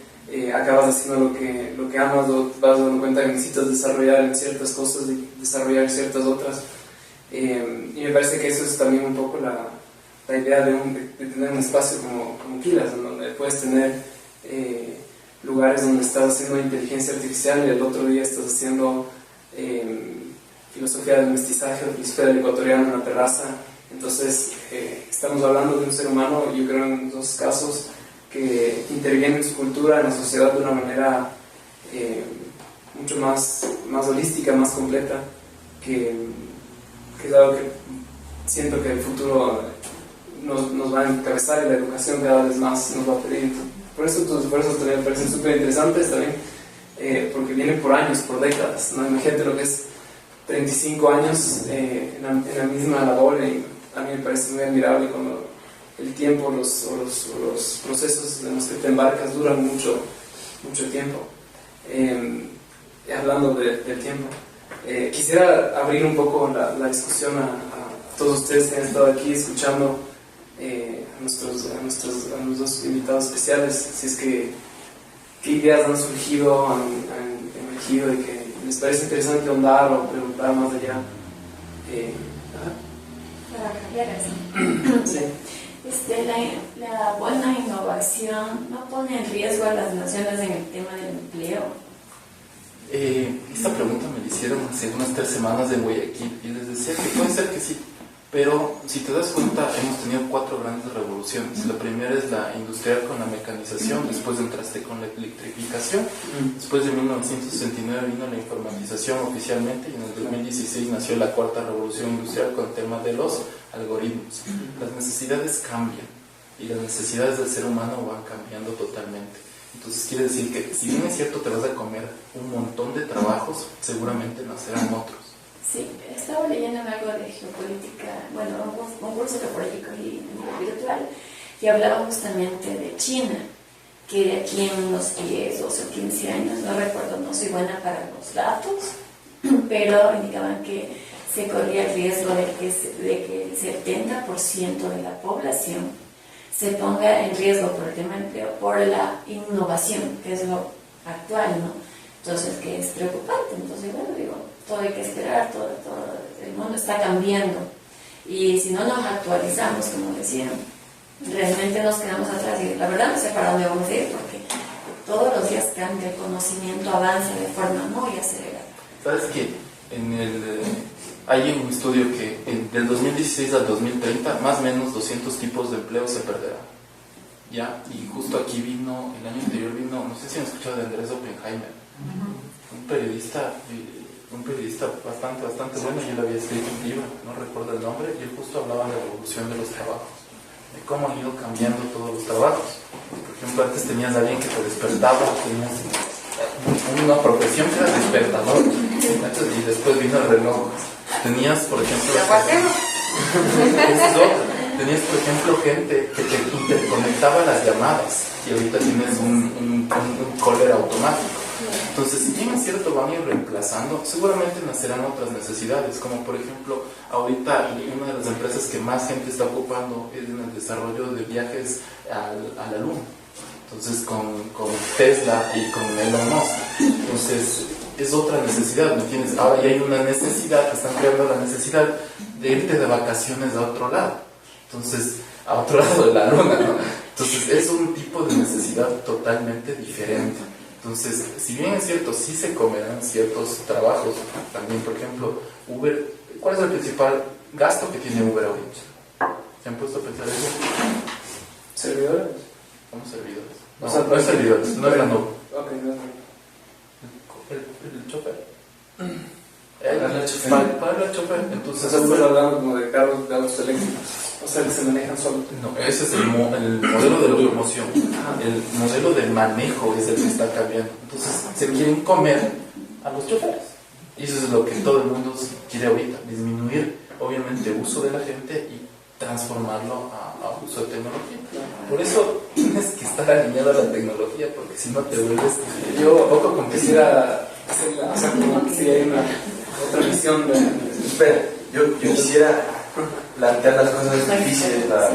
acabas haciendo lo que amas, o te vas dando cuenta que necesitas desarrollar en ciertas cosas y desarrollar ciertas otras. Y me parece que eso es también un poco la idea de tener un espacio como Quilas, en donde puedes tener lugares donde estás haciendo inteligencia artificial y el otro día estás haciendo filosofía del mestizaje o filosofía del ecuatoriano en la terraza. Entonces estamos hablando de un ser humano, yo creo en dos casos, que interviene en su cultura, en la sociedad de una manera mucho más holística, más completa, que es algo que siento que el futuro nos va a encabezar, y la educación cada vez más nos va a pedir. Por eso tus esfuerzos también me parecen súper interesantes también, porque vienen por años, por décadas, ¿no? Imagínate lo que es 35 años en la misma labor, y a mí me parece muy admirable cuando el tiempo, los procesos en los que te embarcas duran mucho tiempo. Hablando del tiempo, quisiera abrir un poco la discusión a todos ustedes que han estado aquí escuchando, a los dos invitados especiales, si es que qué ideas han surgido, han emergido y que les parece interesante ahondar o preguntar más allá. Para cambiar eso. Sí. La buena innovación no pone en riesgo a las naciones en el tema del empleo. Esta pregunta me la hicieron hace unas 3 semanas en Guayaquil y les decía que puede ser que sí, pero si te das cuenta hemos tenido 4 grandes revoluciones. La primera es la industrial con la mecanización, después entraste con la electrificación, después de 1969 vino la informatización oficialmente y en el 2016 nació la 4ª revolución industrial con el tema de los algoritmos. Las necesidades cambian y las necesidades del ser humano van cambiando totalmente. Entonces quiere decir que si bien es cierto te vas a comer un montón de trabajos, seguramente nacerán otros. Sí, estaba leyendo algo de geopolítica, bueno, un curso geopolítico y virtual, y hablaba justamente de China, que de aquí en unos 10, 12 o 15 años, no recuerdo, no soy buena para los datos, pero indicaban que se corría el riesgo de que el 70% de la población se ponga en riesgo por el tema del empleo, por la innovación, que es lo actual, ¿no? Entonces, que es preocupante. Entonces, bueno, digo, todo hay que esperar, todo el mundo está cambiando. Y si no nos actualizamos, como decían, realmente nos quedamos atrás. Y la verdad no sé para dónde vamos a ir, porque todos los días cambia, el conocimiento avanza de forma muy acelerada. ¿Sabes qué? Hay un estudio que del 2016 al 2030 más o menos 200 tipos de empleo se perderán. ¿Ya? Y justo aquí vino, el año anterior vino, no sé si han escuchado de Andrés Oppenheimer, un periodista bastante bueno. Yo le había escrito un libro, no recuerdo el nombre, y él justo hablaba de la evolución de los trabajos, de cómo han ido cambiando todos los trabajos. Por ejemplo, antes tenías a alguien que te despertaba, tenías una profesión que era despertador, y después vino el reloj. Tenías, por ejemplo, tenías, por ejemplo, gente que te interconectaba las llamadas, y ahorita tienes un caller automático. Entonces, si bien es cierto, van a ir reemplazando, seguramente nacerán otras necesidades, como por ejemplo, ahorita una de las empresas que más gente está ocupando es en el desarrollo de viajes a la Luna. Entonces, con Tesla y con Elon Musk. Entonces, es otra necesidad, ¿me entiendes? Ahora ya hay una necesidad, están creando la necesidad de irte de vacaciones a otro lado. Entonces, a otro lado de la Luna, ¿no? Entonces, es un tipo de necesidad totalmente diferente. Entonces, si bien es cierto, sí se comerán ciertos trabajos, también, por ejemplo, Uber, ¿cuál es el principal gasto que tiene Uber ahorita? ¿Se han puesto a pensar eso? ¿Servidores? ¿Cómo servidores? O sea, No es servidores, no es la nube. Ok, no. El chofer. Para el chofer. Entonces, O sea, estás hablando como de carros de autos eléctricos, o sea, que se manejan solos. no, ese es el modelo de locomoción. El modelo de manejo es el que está cambiando. Entonces, se quieren comer a los choferes. Y eso es lo que todo el mundo quiere ahorita, disminuir, obviamente, el uso de la gente y transformarlo a uso de tecnología. Por eso tienes que estar alineado a la tecnología, porque si no te vuelves Yo poco quisiera hacer o sea, como que si hay una otra visión de... Espera, yo quisiera plantear las cosas difíciles para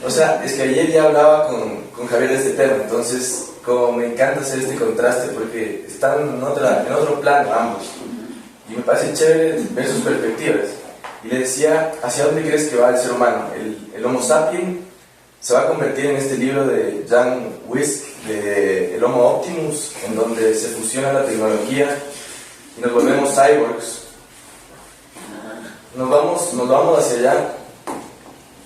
O sea, es que ayer ya hablaba con Javier de este tema, entonces como me encanta hacer este contraste porque están en otro plano ambos y me parece chévere ver sus perspectivas. Y le decía, ¿hacia dónde crees que va el ser humano? El Homo sapiens se va a convertir en este libro de Jan Wisk, de El Homo Optimus, en donde se fusiona la tecnología y nos volvemos cyborgs. Nos vamos hacia allá.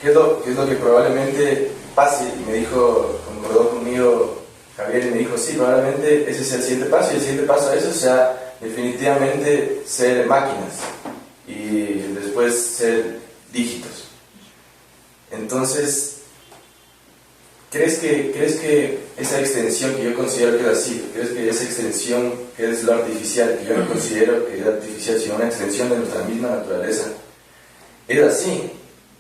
¿Qué es lo que probablemente pase? Y me dijo, concordó conmigo Javier y me dijo, sí, probablemente ese sea el siguiente paso, y el siguiente paso a eso sea definitivamente ser máquinas y después ser dígitos. Entonces, ¿crees que esa extensión que yo considero que es así, crees que esa extensión que es lo artificial, que yo no considero que es artificial, sino una extensión de nuestra misma naturaleza, es así?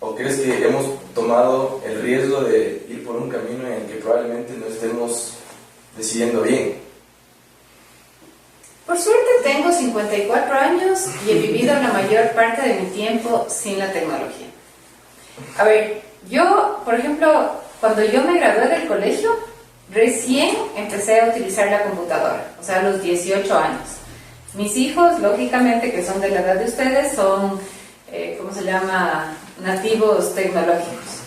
¿O crees que hemos tomado el riesgo de ir por un camino en el que probablemente no estemos decidiendo bien? Por suerte tengo 54 años y he vivido la mayor parte de mi tiempo sin la tecnología. A ver, yo, por ejemplo, cuando yo me gradué del colegio, recién empecé a utilizar la computadora, o sea, a los 18 años. Mis hijos, lógicamente, que son de la edad de ustedes, son, ¿cómo se llama?, nativos tecnológicos.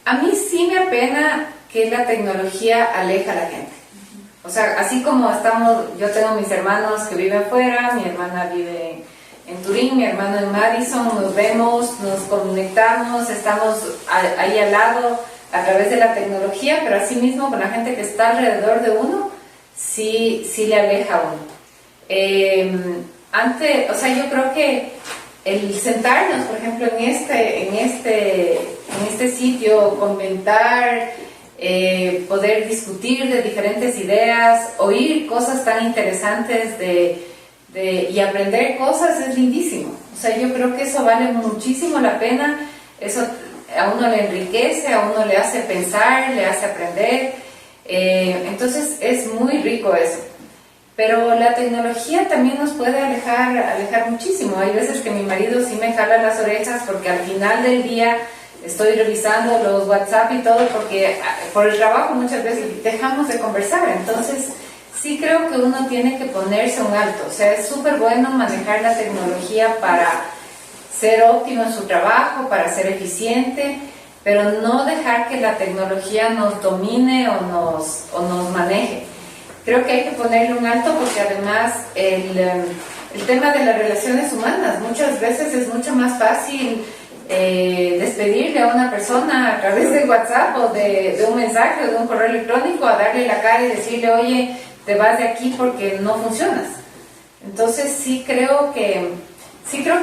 A mí sí me apena que la tecnología aleja a la gente. O sea, así como yo tengo mis hermanos que viven fuera, mi hermana vive en Turín, mi hermano en Madison, nos vemos, nos conectamos, estamos ahí al lado a través de la tecnología, pero así mismo con la gente que está alrededor de uno, sí le aleja a uno. O sea, yo creo que el sentarnos, por ejemplo, en este sitio, comentar, poder discutir de diferentes ideas, oír cosas tan interesantes y aprender cosas es lindísimo. O sea, yo creo que eso vale muchísimo la pena. Eso a uno le enriquece, a uno le hace pensar, le hace aprender. Entonces es muy rico eso. Pero la tecnología también nos puede alejar muchísimo. Hay veces que mi marido sí me jala las orejas porque al final del día estoy revisando los WhatsApp y todo porque por el trabajo muchas veces dejamos de conversar. Entonces sí creo que uno tiene que ponerse un alto. O sea, es súper bueno manejar la tecnología para ser óptimo en su trabajo, para ser eficiente, pero no dejar que la tecnología nos domine o nos maneje. Creo que hay que ponerle un alto porque además el tema de las relaciones humanas, muchas veces es mucho más fácil despedirle a una persona a través de WhatsApp o de un mensaje o de un correo electrónico, a darle la cara y decirle, oye, te vas de aquí porque no funcionas. Entonces sí creo que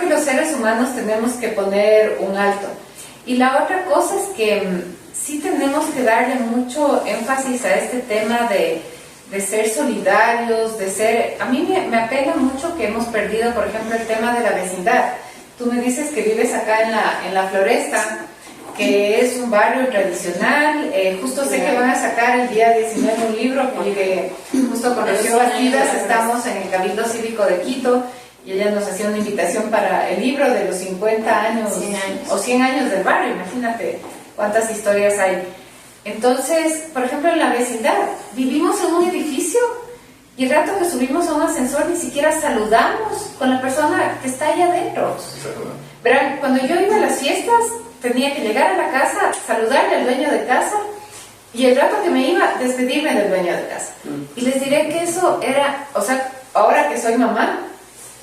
los seres humanos tenemos que poner un alto. Y la otra cosa es que sí tenemos que darle mucho énfasis a este tema de ser solidarios, a mí me apena mucho que hemos perdido, por ejemplo, el tema de la vecindad. Tú me dices que vives acá en la Floresta, que es un barrio tradicional. Justo sé que van a sacar el día 19 un libro porque justo con Rocío Bastidas estamos en el Cabildo Cívico de Quito y ella nos hacía una invitación para el libro de los 50 años, 100 años. o 100 años del barrio. Imagínate cuántas historias hay. Entonces, por ejemplo, en la vecindad, vivimos en un edificio y el rato que subimos a un ascensor ni siquiera saludamos con la persona que está allá adentro. Verán, cuando yo iba a las fiestas, tenía que llegar a la casa, saludarle al dueño de casa y el rato que me iba, despedirme del dueño de casa. Y les diré que eso era, o sea, ahora que soy mamá,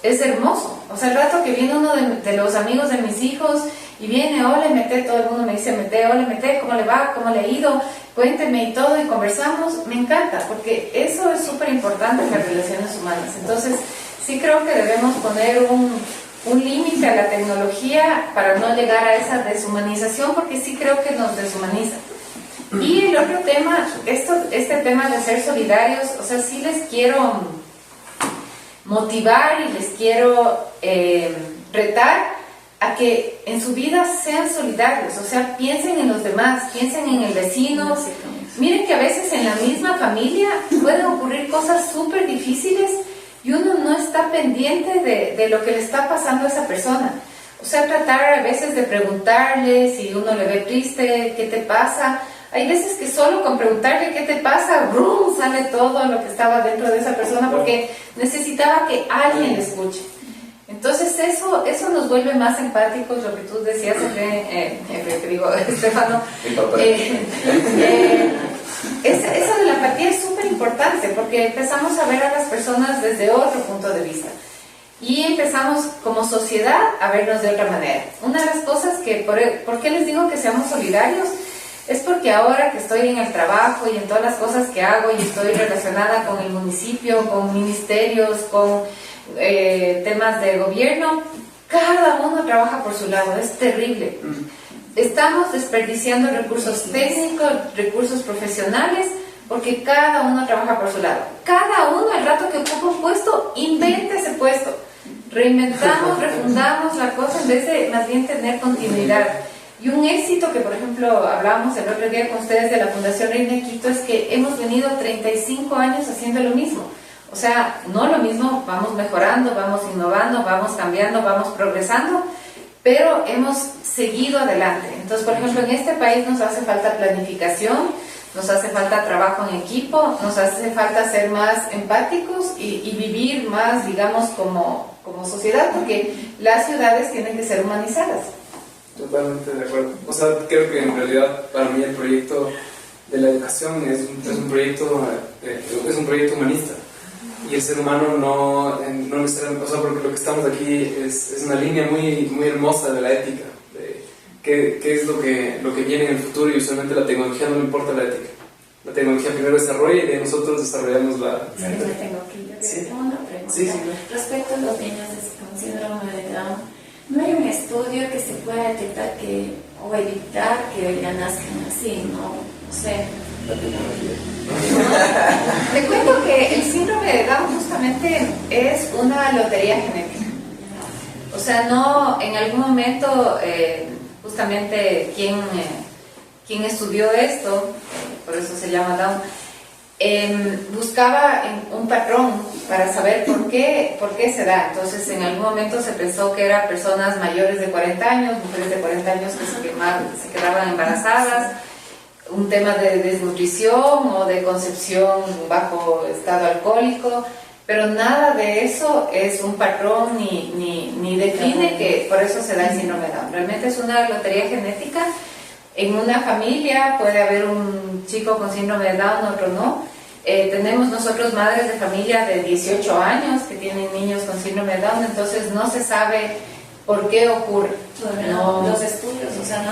es hermoso. O sea, el rato que viene uno de los amigos de mis hijos y viene, hola, Mete, todo el mundo me dice, Mete, hola, Mete, ¿cómo le va? ¿Cómo le ha ido? Cuénteme y todo, y conversamos. Me encanta, porque eso es súper importante en las relaciones humanas. Entonces, sí creo que debemos poner un límite a la tecnología para no llegar a esa deshumanización, porque sí creo que nos deshumaniza. Y el otro tema, este tema de ser solidarios, o sea, sí les quiero motivar y les quiero retar a que en su vida sean solidarios, o sea, piensen en los demás, piensen en el vecino. Miren que a veces en la misma familia pueden ocurrir cosas súper difíciles y uno no está pendiente de lo que le está pasando a esa persona. O sea, tratar a veces de preguntarle si uno le ve triste, qué te pasa. Hay veces que solo con preguntarle qué te pasa, ¡brum!, sale todo lo que estaba dentro de esa persona porque necesitaba que alguien le escuche. Entonces eso nos vuelve más empáticos, lo que tú decías, Estefano. Eso de la empatía es súper importante porque empezamos a ver a las personas desde otro punto de vista y empezamos como sociedad a vernos de otra manera. Una de las cosas que, ¿por qué les digo que seamos solidarios? Es porque ahora que estoy en el trabajo y en todas las cosas que hago y estoy relacionada con el municipio, con ministerios, con temas de gobierno, cada uno trabaja por su lado, es terrible. estamos desperdiciando recursos técnicos, recursos profesionales, porque cada uno trabaja por su lado. Cada uno, el rato que ocupa un puesto, inventa ese puesto. Reinventamos, refundamos la cosa en vez de más bien tener continuidad. Y un éxito que, por ejemplo, hablábamos el otro día con ustedes de la Fundación Reina de Quito, es que hemos venido 35 años haciendo lo mismo. O sea, no lo mismo, vamos mejorando, vamos innovando, vamos cambiando, vamos progresando, pero hemos seguido adelante. Entonces, por ejemplo, en este país nos hace falta planificación, nos hace falta trabajo en equipo, nos hace falta ser más empáticos y vivir más, digamos, como sociedad, porque las ciudades tienen que ser humanizadas. Totalmente de acuerdo. O sea, creo que en realidad para mí el proyecto de la educación es un proyecto humanista. Y el ser humano no necesariamente, o sea, porque lo que estamos aquí es una línea muy, muy hermosa de la ética, de qué es lo que viene en el futuro, y usualmente la tecnología no le importa la ética. La tecnología primero desarrolla y de nosotros desarrollamos la... Sí, me tengo que Sí. tengo una pregunta. Sí. Respecto a los niños con síndrome de Down, ¿no hay un estudio que se pueda detectar o evitar que ya nazcan así? No sé. La tecnología. Te cuento que el síndrome de Down justamente es una lotería genética. O sea, no, en algún momento, justamente quien estudió esto, por eso se llama Down, buscaba un patrón para saber por qué se da. Entonces, en algún momento se pensó que eran personas mayores de 40 años, mujeres de 40 años que se quedaban embarazadas, un tema de desnutrición o de concepción bajo estado alcohólico, pero nada de eso es un patrón ni define que por eso se da el síndrome de Down. Realmente es una lotería genética. En una familia puede haber un chico con síndrome de Down, otro no. Tenemos nosotros madres de familia de 18 años que tienen niños con síndrome de Down, entonces no se sabe por qué ocurre. No, los estudios, o sea,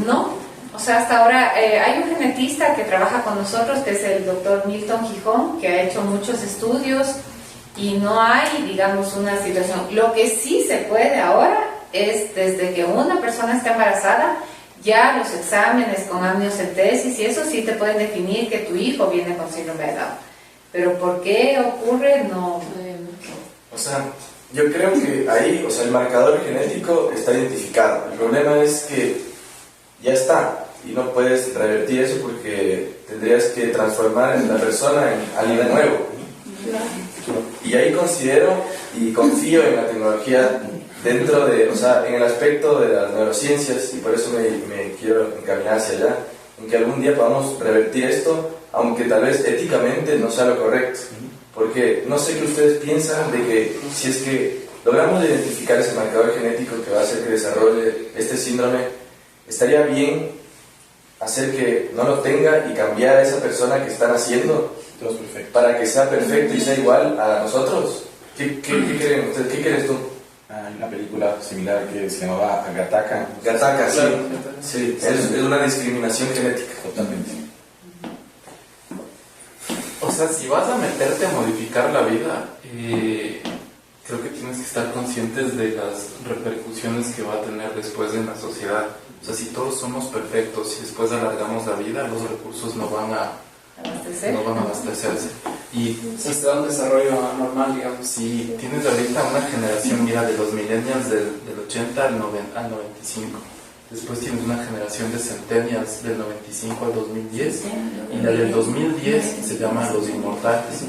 no. O sea, hasta ahora hay un genetista que trabaja con nosotros, que es el doctor Milton Gijón, que ha hecho muchos estudios y no hay, digamos, una situación. Lo que sí se puede ahora es, desde que una persona está embarazada, ya los exámenes con amniocentesis y eso sí te pueden definir que tu hijo viene con síndrome de Down. Pero ¿por qué ocurre? No. O sea, yo creo que ahí, o sea, el marcador genético está identificado. El problema es que ya está y no puedes revertir eso porque tendrías que transformar a la persona en alguien nuevo. Y ahí considero y confío en la tecnología dentro de, o sea, en el aspecto de las neurociencias, y por eso me quiero encaminar hacia allá, en que algún día podamos revertir esto, aunque tal vez éticamente no sea lo correcto. Porque no sé qué ustedes piensan de que si es que logramos identificar ese marcador genético que va a hacer que desarrolle este síndrome, estaría bien hacer que no lo tenga y cambiar a esa persona que está naciendo para que sea perfecto y sea igual a nosotros. ¿Qué creen ustedes? ¿Qué crees tú? Hay una película similar que se llamaba Gattaca. Gattaca, sí. Claro. Sí, es una discriminación genética. Totalmente. O sea, si vas a meterte a modificar la vida, creo que tienes que estar conscientes de las repercusiones que va a tener después en la sociedad. O sea, si todos somos perfectos y después alargamos la vida, los recursos no van a abastecerse. Y O sea, se da un desarrollo anormal, digamos. si tienes ahorita una generación, mira, de los millennials del 80 al 95. Después tienes una generación de centennials del 95 al 2010. Y la del 2010 se llama los inmortales.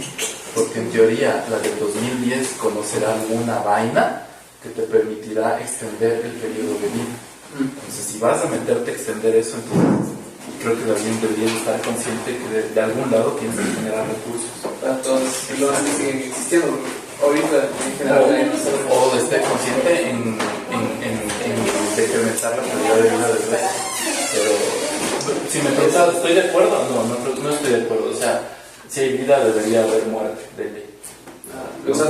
Porque en teoría la del 2010 conocerá alguna vaina que te permitirá extender el periodo de vida. Entonces, si vas a meterte a extender eso, entonces creo que también deberías estar consciente que de algún lado tienes que generar recursos. Para todos los que siguen existiendo. Ahorita, en general, O esté consciente en decrementar la calidad de vida del resto. Pero si me preguntas, ¿estoy de acuerdo? No estoy de acuerdo. O sea, si hay vida, debería haber muerte de ley. o sea,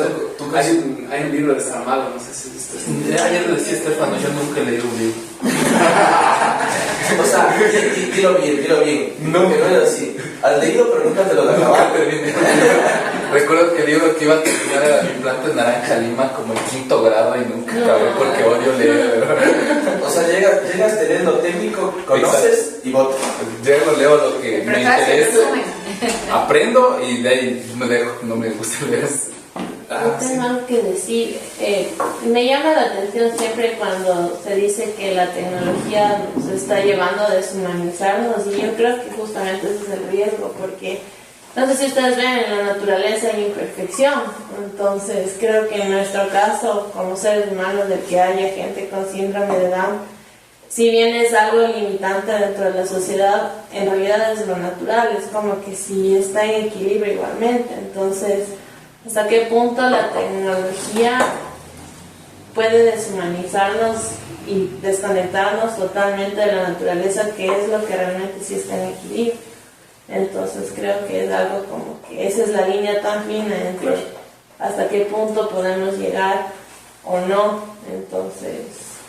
hay un libro desarmado, no sé si Ayer le decía Estefano, yo nunca he leído un libro. O sea, dilo bien. No. Que no es así. Has leído, pero nunca te lo has acabado. Recuerdo que digo que iba a terminar mi planta de Naranja Lima como en 5º grado y nunca acabé porque odio leer. O sea, llegas teniendo técnico, conoces y votas. Llego, leo lo que me interesa, resumen. aprendo y de ahí me dejo, no me gusta leer. No tengo algo que decir. Me llama la atención siempre cuando se dice que la tecnología se está llevando a deshumanizarnos, y yo creo que justamente ese es el riesgo, porque no sé si ustedes ven, en la naturaleza hay imperfección. Entonces creo que en nuestro caso, como seres humanos, de que haya gente con síndrome de Down, si bien es algo limitante dentro de la sociedad, en realidad es lo natural, es como que si está en equilibrio igualmente. Entonces, ¿hasta qué punto la tecnología puede deshumanizarnos y desconectarnos totalmente de la naturaleza, que es lo que realmente sí está en equilibrio? Entonces creo que es algo como que esa es la línea tan fina entre hasta qué punto podemos llegar o no. Entonces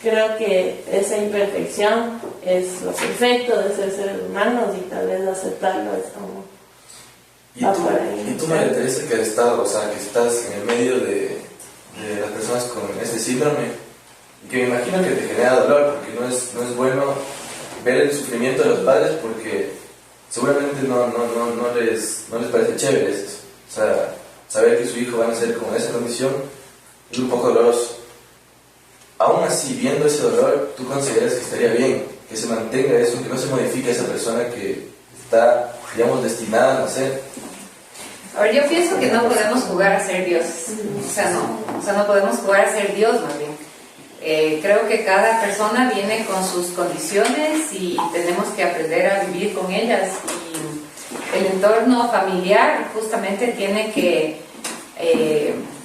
creo que esa imperfección es lo perfecto de ser seres humanos, y tal vez aceptarlo es como... ¿Y tú, María Teresa, que has estado, o sea, que estás en el medio de las personas con este síndrome, y que me imagino que te genera dolor, porque no es bueno ver el sufrimiento de los padres, porque seguramente no les parece chévere eso. O sea, saber que su hijo va a nacer con esa condición es un poco doloroso. Aún así, viendo ese dolor, ¿tú consideras que estaría bien que se mantenga eso, que no se modifique esa persona que está, digamos, destinada a nacer? A ver, yo pienso que no podemos jugar a ser dioses. O sea, no podemos jugar a ser Dios, más bien. Creo que cada persona viene con sus condiciones y tenemos que aprender a vivir con ellas. Y el entorno familiar justamente tiene que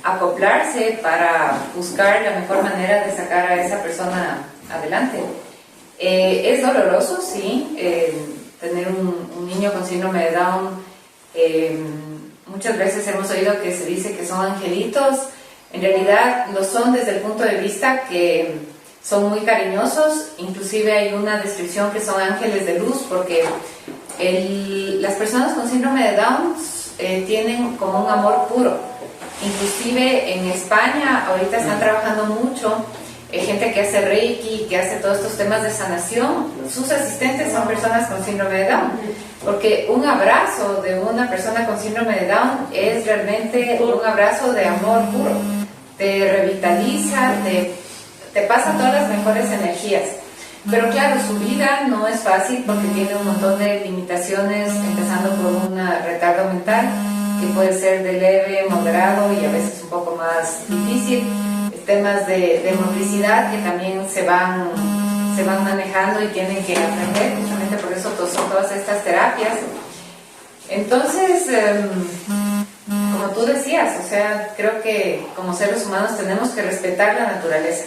acoplarse para buscar la mejor manera de sacar a esa persona adelante. Es doloroso, sí, tener un niño con síndrome de Down. Muchas veces hemos oído que se dice que son angelitos. En realidad lo son desde el punto de vista que son muy cariñosos. Inclusive hay una descripción que son ángeles de luz, porque las personas con síndrome de Down tienen como un amor puro. Inclusive en España ahorita están trabajando mucho gente que hace Reiki, que hace todos estos temas de sanación. Sus asistentes son personas con síndrome de Down, porque un abrazo de una persona con síndrome de Down es realmente un abrazo de amor puro. Te revitaliza, te pasa todas las mejores energías. Pero claro, su vida no es fácil porque tiene un montón de limitaciones, empezando por un retardo mental que puede ser de leve, moderado y a veces un poco más difícil. Temas de motricidad que también se van manejando y tienen que aprender, justamente por eso son todas estas terapias. Entonces, como tú decías, o sea, creo que como seres humanos tenemos que respetar la naturaleza.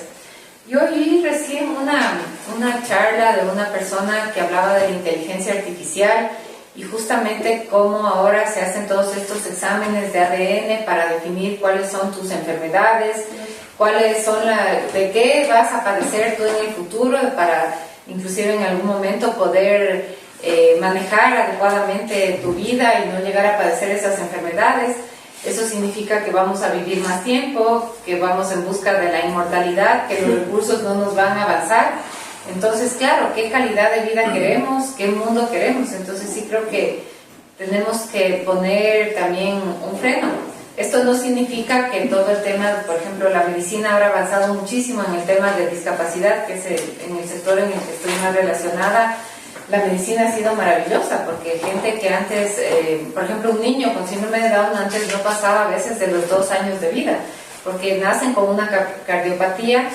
Yo oí recién una charla de una persona que hablaba de la inteligencia artificial y justamente cómo ahora se hacen todos estos exámenes de ADN para definir cuáles son tus enfermedades, cuáles son de qué vas a padecer tú en el futuro, para inclusive en algún momento poder manejar adecuadamente tu vida y no llegar a padecer esas enfermedades. Eso significa que vamos a vivir más tiempo, que vamos en busca de la inmortalidad, que los recursos no nos van a avanzar. Entonces, claro, ¿qué calidad de vida queremos? ¿Qué mundo queremos? Entonces sí creo que tenemos que poner también un freno. Esto no significa que todo el tema, por ejemplo, la medicina ahora ha avanzado muchísimo en el tema de discapacidad, que es en el sector en el que estoy más relacionada. La medicina ha sido maravillosa, porque gente que antes, por ejemplo, un niño con síndrome de Down antes no pasaba a veces de los 2 años de vida, porque nacen con una cardiopatía,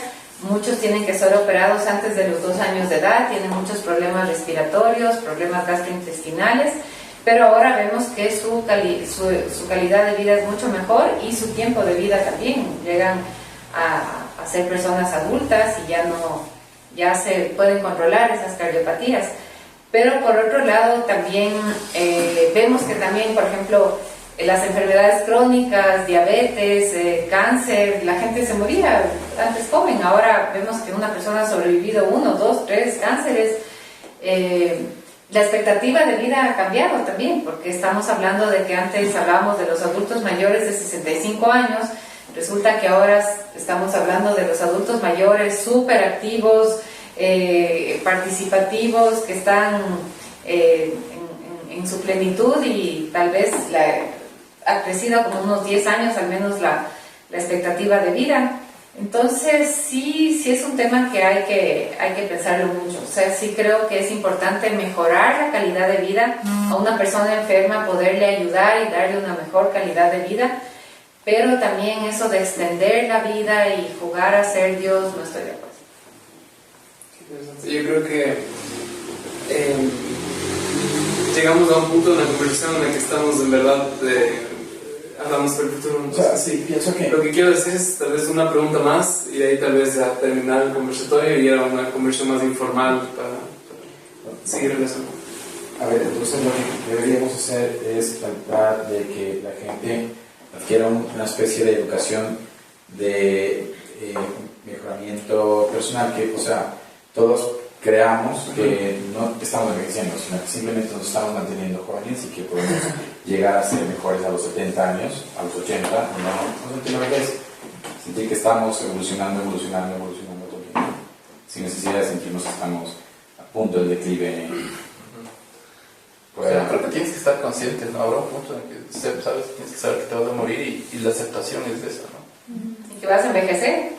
muchos tienen que ser operados antes de los 2 años de edad, tienen muchos problemas respiratorios, problemas gastrointestinales, pero ahora vemos que su calidad de vida es mucho mejor y su tiempo de vida también. Llegan a ser personas adultas y ya se pueden controlar esas cardiopatías. Pero por otro lado también vemos que también, por ejemplo, las enfermedades crónicas, diabetes, cáncer, la gente se moría antes joven. Ahora vemos que una persona ha sobrevivido 1, 2, 3 cánceres. La expectativa de vida ha cambiado también, porque estamos hablando de que antes hablábamos de los adultos mayores de 65 años, resulta que ahora estamos hablando de los adultos mayores súper activos, participativos, que están en su plenitud, y tal vez ha crecido como unos 10 años al menos la expectativa de vida. Entonces sí es un tema que hay que pensarlo mucho. O sea, sí creo que es importante mejorar la calidad de vida a una persona enferma, poderle ayudar y darle una mejor calidad de vida, pero también eso de extender la vida y jugar a ser Dios, no estoy de acuerdo. Yo creo que llegamos a un punto de la conversación en el que estamos en verdad hablamos por el futuro. O sea, sí, pienso que... Lo que quiero decir es tal vez una pregunta más y de ahí tal vez ya terminar el conversatorio y era una conversación más informal para seguir en eso. A ver, entonces lo que deberíamos hacer es tratar de que la gente adquiera una especie de educación de mejoramiento personal, que, o sea, todos creamos que no estamos envejeciendo, sino que simplemente nos estamos manteniendo jóvenes y que podemos llegar a ser mejores a los 70 años, a los 80, no sentir la vejez, sentir que estamos evolucionando todo el tiempo, sin necesidad de sentirnos que estamos a punto del declive. O sea, creo que tienes que estar consciente, ¿no? Habrá un punto en que sabes, tienes que saber que te vas a morir y la aceptación es de eso, ¿no? Y que vas a envejecer.